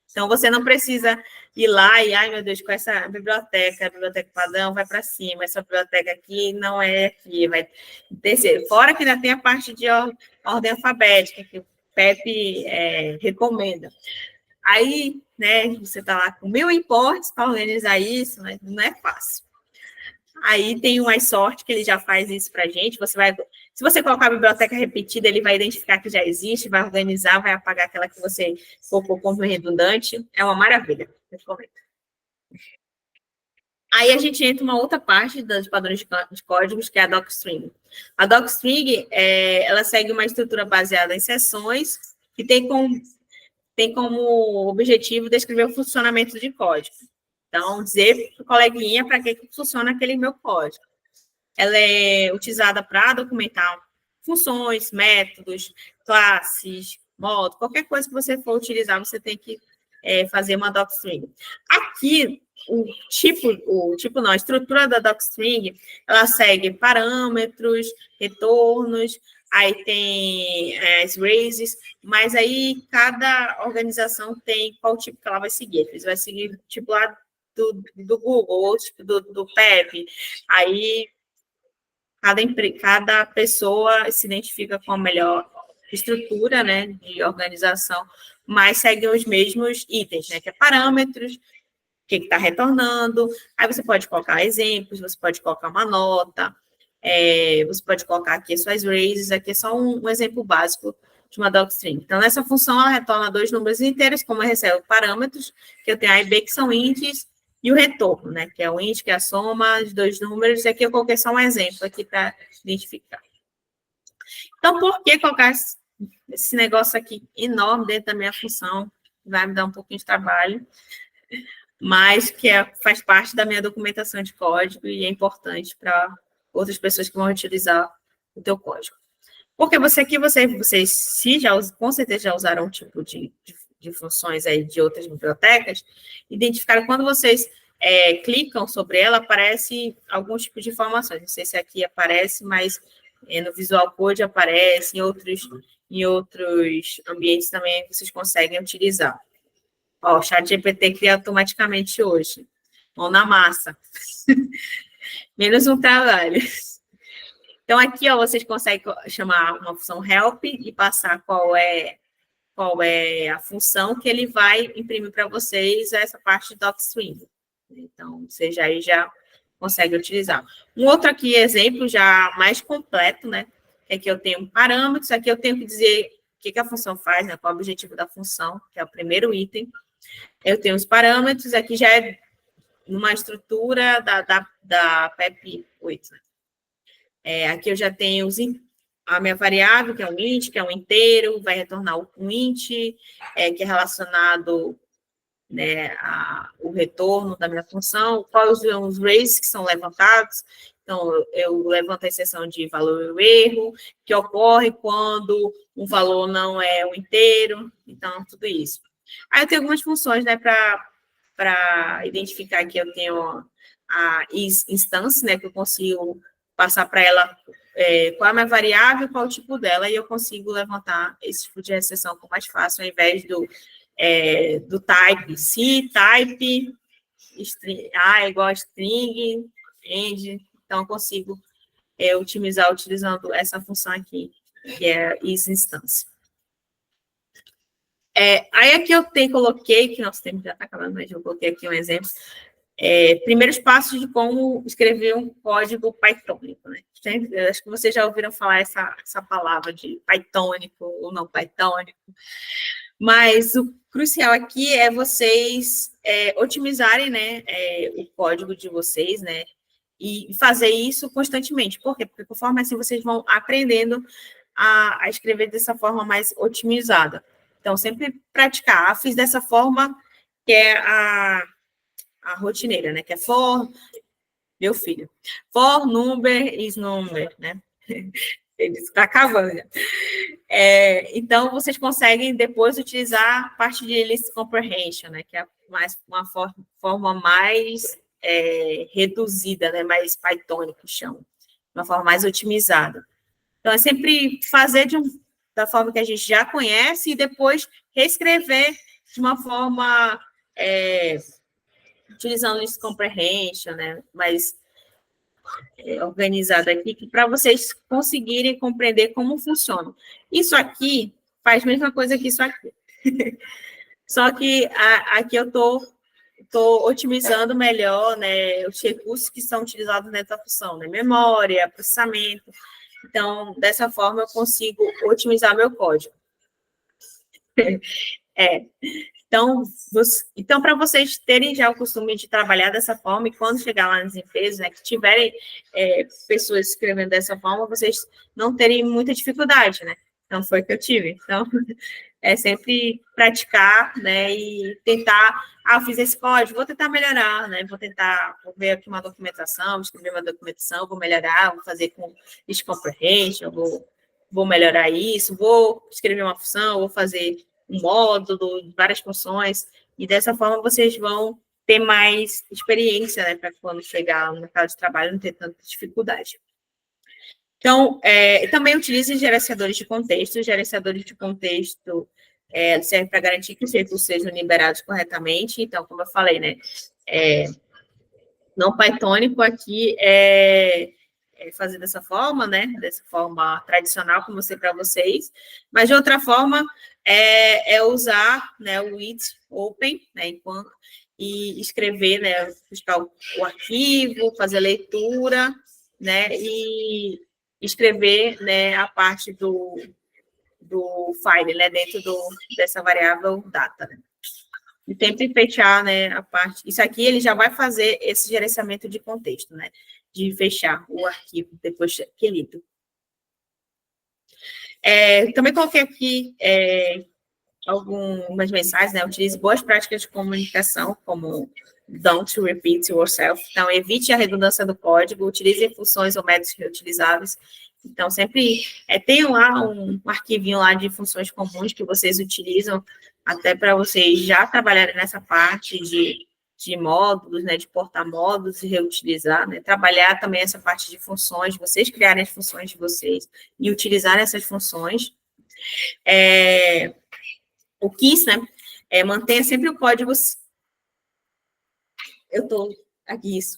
Speaker 1: Então, você não precisa ir lá e, ai, meu Deus, com essa biblioteca, a biblioteca padrão vai para cima, essa biblioteca aqui não é aqui, vai descer. Fora que ainda tem a parte de ordem alfabética, que o PEP recomenda. Aí, né, você está lá com 1000 imports para organizar isso, né, não é fácil. Aí tem o iSort, que ele já faz isso para a gente. Se você colocar a biblioteca repetida, ele vai identificar que já existe, vai organizar, vai apagar aquela que você colocou como redundante. É uma maravilha. Aí a gente entra uma outra parte dos padrões de códigos, que é a docstring. A docstring, ela segue uma estrutura baseada em seções que tem como objetivo descrever o funcionamento de código. Então, dizer para o coleguinha para que funciona aquele meu código. ela é utilizada para documentar funções, métodos, classes, modo, qualquer coisa que você for utilizar, você tem que fazer uma docstring. Aqui, a estrutura da docstring, ela segue parâmetros, retornos, aí tem as races, mas aí cada organização tem qual tipo que ela vai seguir. Você vai seguir tipo lá do Google, ou tipo do PEP, aí cada pessoa se identifica com a melhor estrutura, né, de organização, mas segue os mesmos itens, né, que é parâmetros, o que está retornando, aí você pode colocar exemplos, você pode colocar uma nota, você pode colocar aqui as suas races, aqui é só um exemplo básico de uma docstring. Então, nessa função, ela retorna 2 números inteiros, como eu recebo parâmetros, que eu tenho A e B, que são índices, e o retorno, né, que é o índice, que é a soma de 2 números, e aqui eu coloquei só um exemplo aqui para identificar. Então, por que colocar esse negócio aqui enorme dentro da minha função? Vai me dar um pouquinho de trabalho, mas que faz parte da minha documentação de código e é importante para outras pessoas que vão utilizar o teu código. Porque vocês com certeza já usaram um tipo de funções aí de outras bibliotecas, identificaram quando vocês clicam sobre ela, aparece algum tipo de informações. Não sei se aqui aparece, mas no Visual Code aparece, em outros ambientes também vocês conseguem utilizar. Ó, o ChatGPT cria automaticamente hoje. Mão na massa. Menos um trabalho. Então, aqui, ó, vocês conseguem chamar uma função help e passar qual é a função que ele vai imprimir para vocês essa parte de docstring. Então, vocês aí já conseguem utilizar. Um outro aqui exemplo já mais completo, né? É que eu tenho parâmetros, aqui eu tenho que dizer o que a função faz, né? Qual é o objetivo da função, que é o primeiro item. Eu tenho os parâmetros, aqui já é numa estrutura da PEP 8. Né? Aqui eu já tenho a minha variável, que é um int, que é um inteiro, vai retornar um int, que é relacionado, né, o retorno da minha função, quais os races que são levantados. Então, eu levanto a exceção de valor e erro, que ocorre quando um valor não é o inteiro, então, tudo isso. Aí eu tenho algumas funções, né, para identificar que eu tenho a instância, né, que eu consigo passar para ela qual é a minha variável, qual é o tipo dela, e eu consigo levantar esse tipo de exceção com mais fácil, ao invés do type, se, type, string, A igual a string, end, então eu consigo otimizar utilizando essa função aqui, que é isInstância. Aí aqui eu coloquei, que nosso tempo já está acabando, mas eu coloquei aqui um exemplo, primeiros passos de como escrever um código pythonico, né? Acho que vocês já ouviram falar essa palavra de pythonico ou não pythonico, mas o crucial aqui é vocês otimizarem, né, o código de vocês, né, e fazer isso constantemente. Por quê? Porque conforme assim vocês vão aprendendo a escrever dessa forma mais otimizada. Então, sempre praticar. Fiz dessa forma, que é a rotineira, né, que é for, meu filho, for number is number, né, ele está acabando já. Então, vocês conseguem depois utilizar a parte de list comprehension, né, que é uma forma mais reduzida, né, mais Pythonic, que chama, uma forma mais otimizada. Então, é sempre fazer da forma que a gente já conhece e depois reescrever de uma forma utilizando list comprehension, né, mais organizada aqui, para vocês conseguirem compreender como funciona. Isso aqui faz a mesma coisa que isso aqui. Só que aqui eu estou otimizando melhor, né, os recursos que são utilizados dentro da função, né, memória, processamento. Então, dessa forma, eu consigo otimizar meu código. Então, para vocês terem já o costume de trabalhar dessa forma, e quando chegar lá nas empresas, né, que tiverem pessoas escrevendo dessa forma, vocês não terem muita dificuldade, né? Então, foi o que eu tive. Então, é sempre praticar, né, e tentar, eu fiz esse código, vou tentar melhorar, né, vou ver aqui uma documentação, escrever uma documentação, vou melhorar, vou fazer com list comprehension, vou melhorar isso, vou escrever uma função, vou fazer um módulo, várias funções, e dessa forma vocês vão ter mais experiência, né, para quando chegar no mercado de trabalho não ter tanta dificuldade. Então, também utilize gerenciadores de contexto. Gerenciadores de contexto servem para garantir que os recursos sejam liberados corretamente. Então, como eu falei, né, não Pythonico aqui fazer dessa forma, né, dessa forma tradicional, como eu mostrei para vocês, mas de outra forma usar, né, o with open, né, e escrever, né, buscar o arquivo, fazer a leitura, né, e escrever, né, a parte do file, né, dentro dessa variável data, né. E sempre fechar, né, a parte... Isso aqui ele já vai fazer esse gerenciamento de contexto, né, de fechar o arquivo depois que é lido. Também coloquei aqui algumas mensagens, né, utilize boas práticas de comunicação, como don't repeat yourself. Então, evite a redundância do código, utilize funções ou métodos reutilizáveis. Então, sempre tenham lá um arquivinho lá de funções comuns que vocês utilizam, até para vocês já trabalharem nessa parte de módulos, né, de portar módulos e reutilizar, né, trabalhar também essa parte de funções, vocês criarem as funções de vocês e utilizarem essas funções. O KISS, né, mantenha sempre o código... Eu estou aqui, isso.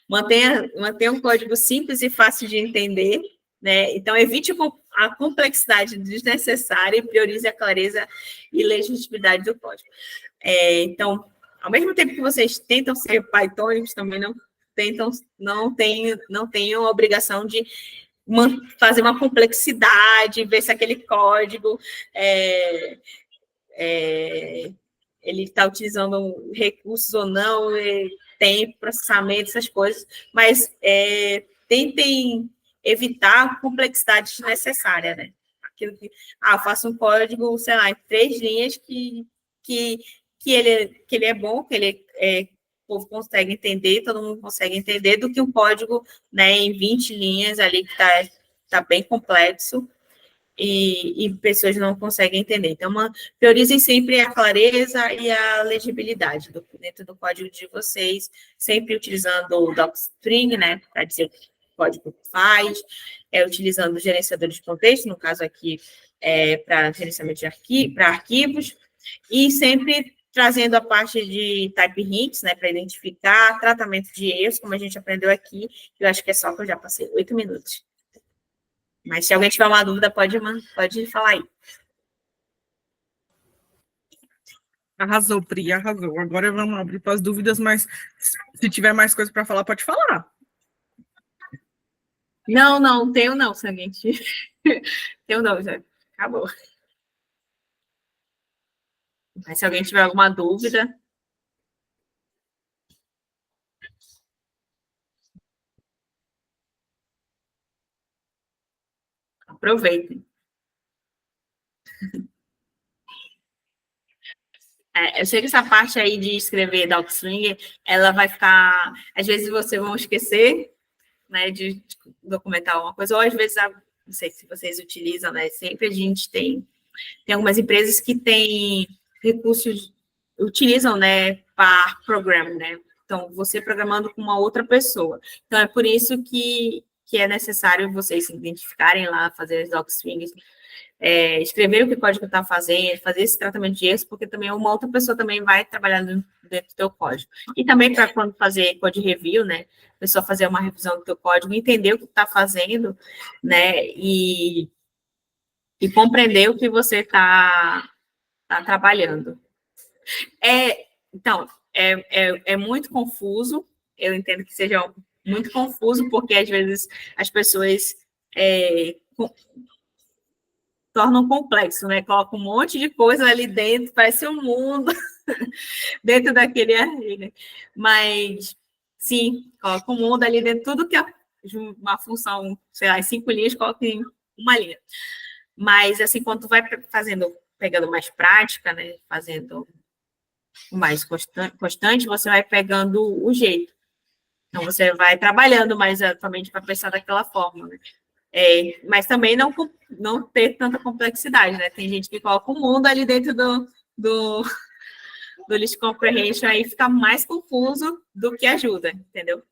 Speaker 1: Mantenha um código simples e fácil de entender, né? Então, evite a complexidade desnecessária e priorize a clareza e legibilidade do código. Então, ao mesmo tempo que vocês tentam ser Pythonics, também não tenham a obrigação de fazer uma complexidade, ver se aquele código ele está utilizando recursos ou não, tempo, processamento, essas coisas, mas tentem evitar a complexidade desnecessária, né? Aquilo que, eu faço um código, sei lá, em 3 linhas que ele é bom, que o povo consegue entender, todo mundo consegue entender, do que um código, né, em 20 linhas ali que tá bem complexo, e pessoas não conseguem entender. Então, priorizem sempre a clareza e a legibilidade dentro do código de vocês, sempre utilizando o docstring, né, para dizer o que o código faz, utilizando o gerenciador de contexto, no caso aqui, para gerenciamento para arquivos, e sempre trazendo a parte de type hints, né, para identificar tratamento de erros, como a gente aprendeu aqui. Eu acho que é só que eu já passei 8 minutos. Mas se alguém tiver uma dúvida, pode falar aí.
Speaker 2: Arrasou, Pri, arrasou. Agora vamos abrir para as dúvidas, mas se tiver mais coisa para falar, pode falar.
Speaker 1: Não tenho não, se alguém tenho não, já acabou. Mas se alguém tiver alguma dúvida... Aproveitem. Eu sei que essa parte aí de escrever docstring, ela vai ficar... Às vezes vocês vão esquecer, né, de documentar alguma coisa, ou às vezes, não sei se vocês utilizam, né, sempre a gente tem algumas empresas que têm recursos, utilizam, né, par program, né, então, você programando com uma outra pessoa. Então, é por isso que é necessário vocês se identificarem lá, fazer as docstrings, escrever o que o código está fazendo, fazer esse tratamento de erros, porque também uma outra pessoa também vai trabalhar dentro do teu código. E também para quando fazer code review, né, a pessoa fazer uma revisão do teu código, entender o que está fazendo, né, e compreender o que você está trabalhando. Então, é muito confuso, eu entendo que seja muito confuso, porque às vezes as pessoas tornam complexo, né? Coloca um monte de coisa ali dentro, parece um mundo dentro daquele arquivo. Mas, sim, coloca um mundo ali dentro, tudo que é uma função, sei lá, em 5 linhas, coloca em 1 linha. Mas, assim, quando tu vai fazendo, pegando mais prática, né, fazendo mais constante, você vai pegando o jeito. Então, você vai trabalhando mais atualmente para pensar daquela forma, né? Mas também não ter tanta complexidade, né? Tem gente que coloca o mundo ali dentro do list comprehension, aí fica mais confuso do que ajuda, entendeu?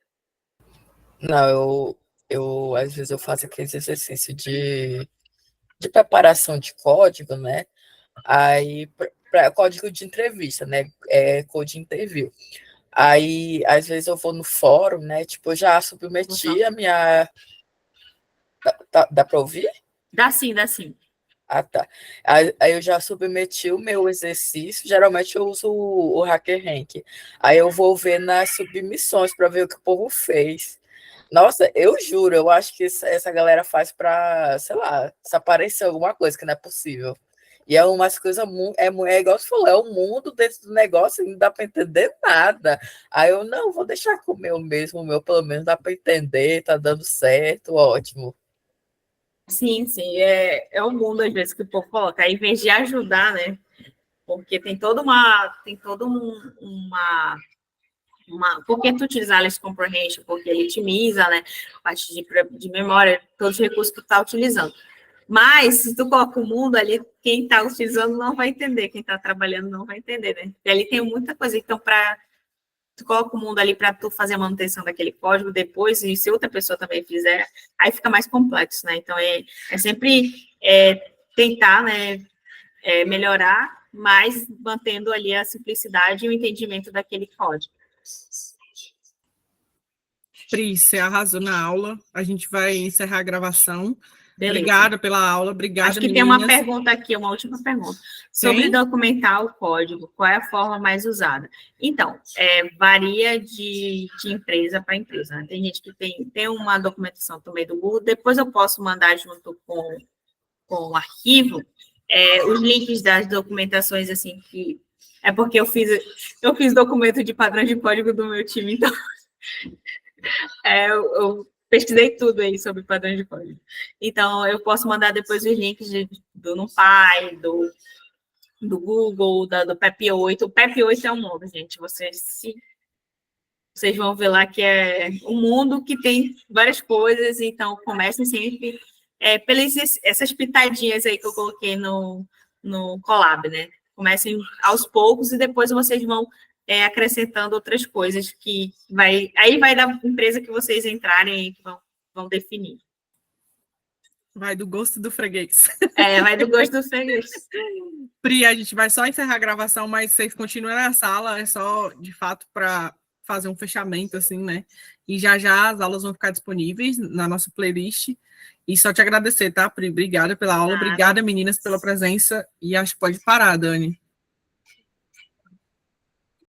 Speaker 3: Não, às vezes eu faço aquele exercício de preparação de código, né? Aí, para código de entrevista, né? Code interview. Aí, às vezes eu vou no fórum, né? Tipo, eu já submeti a minha. Dá para ouvir?
Speaker 1: Dá sim, dá sim.
Speaker 3: Ah, tá. Aí eu já submeti o meu exercício. Geralmente eu uso o HackerRank. Aí eu vou ver nas submissões para ver o que o povo fez. Nossa, eu juro, eu acho que essa galera faz para, sei lá, se aparecer alguma coisa que não é possível. E é umas coisas, é igual você falou, é o mundo dentro do negócio e não dá para entender nada. Aí eu, não, vou deixar com o meu mesmo, o meu pelo menos dá para entender, tá dando certo, ótimo.
Speaker 1: Sim, sim, é o mundo, às vezes, que o povo coloca. Aí, em vez de ajudar, né? Porque tem toda por que tu utilizar List Comprehension? Porque ele otimiza, né? A parte de memória, todos os recursos que tu está utilizando. Mas, se tu coloca o mundo ali, quem está utilizando não vai entender, quem está trabalhando não vai entender, né? E ali tem muita coisa. Então, tu coloca o mundo ali para tu fazer a manutenção daquele código depois, e se outra pessoa também fizer, aí fica mais complexo, né? Então, sempre tentar, né, melhorar, mas mantendo ali a simplicidade e o entendimento daquele código.
Speaker 2: Pri, você arrasou na aula. A gente vai encerrar a gravação.
Speaker 1: Beleza.
Speaker 2: Obrigada pela aula, obrigada,
Speaker 1: Acho que
Speaker 2: meninas.
Speaker 1: tem uma pergunta aqui, uma última pergunta. Sobre documentar o código, qual é a forma mais usada? Então, varia de empresa para empresa, né? Tem gente que tem uma documentação também do Google, depois eu posso mandar junto com o arquivo os links das documentações, assim, que... É porque eu fiz documento de padrão de código do meu time, então eu pesquisei tudo aí sobre padrão de código. Então, eu posso mandar depois os links do NumPy, do Google, do PEP8. O PEP8 é um mundo, gente. Vocês vão ver lá que é um mundo que tem várias coisas, então comecem sempre pelas essas pitadinhas aí que eu coloquei no Colab, né? Comecem aos poucos e depois vocês vão acrescentando outras coisas que aí vai da empresa que vocês entrarem e que vão definir.
Speaker 2: Vai do gosto do freguês.
Speaker 1: Vai do gosto do freguês.
Speaker 2: Pri, a gente vai só encerrar a gravação, mas vocês continuam na sala, é só, de fato, para fazer um fechamento, assim, né? E já as aulas vão ficar disponíveis na nossa playlist. E só te agradecer, tá, Pri? Obrigada pela aula, obrigada, meninas, pela presença. E acho que pode parar, Dani.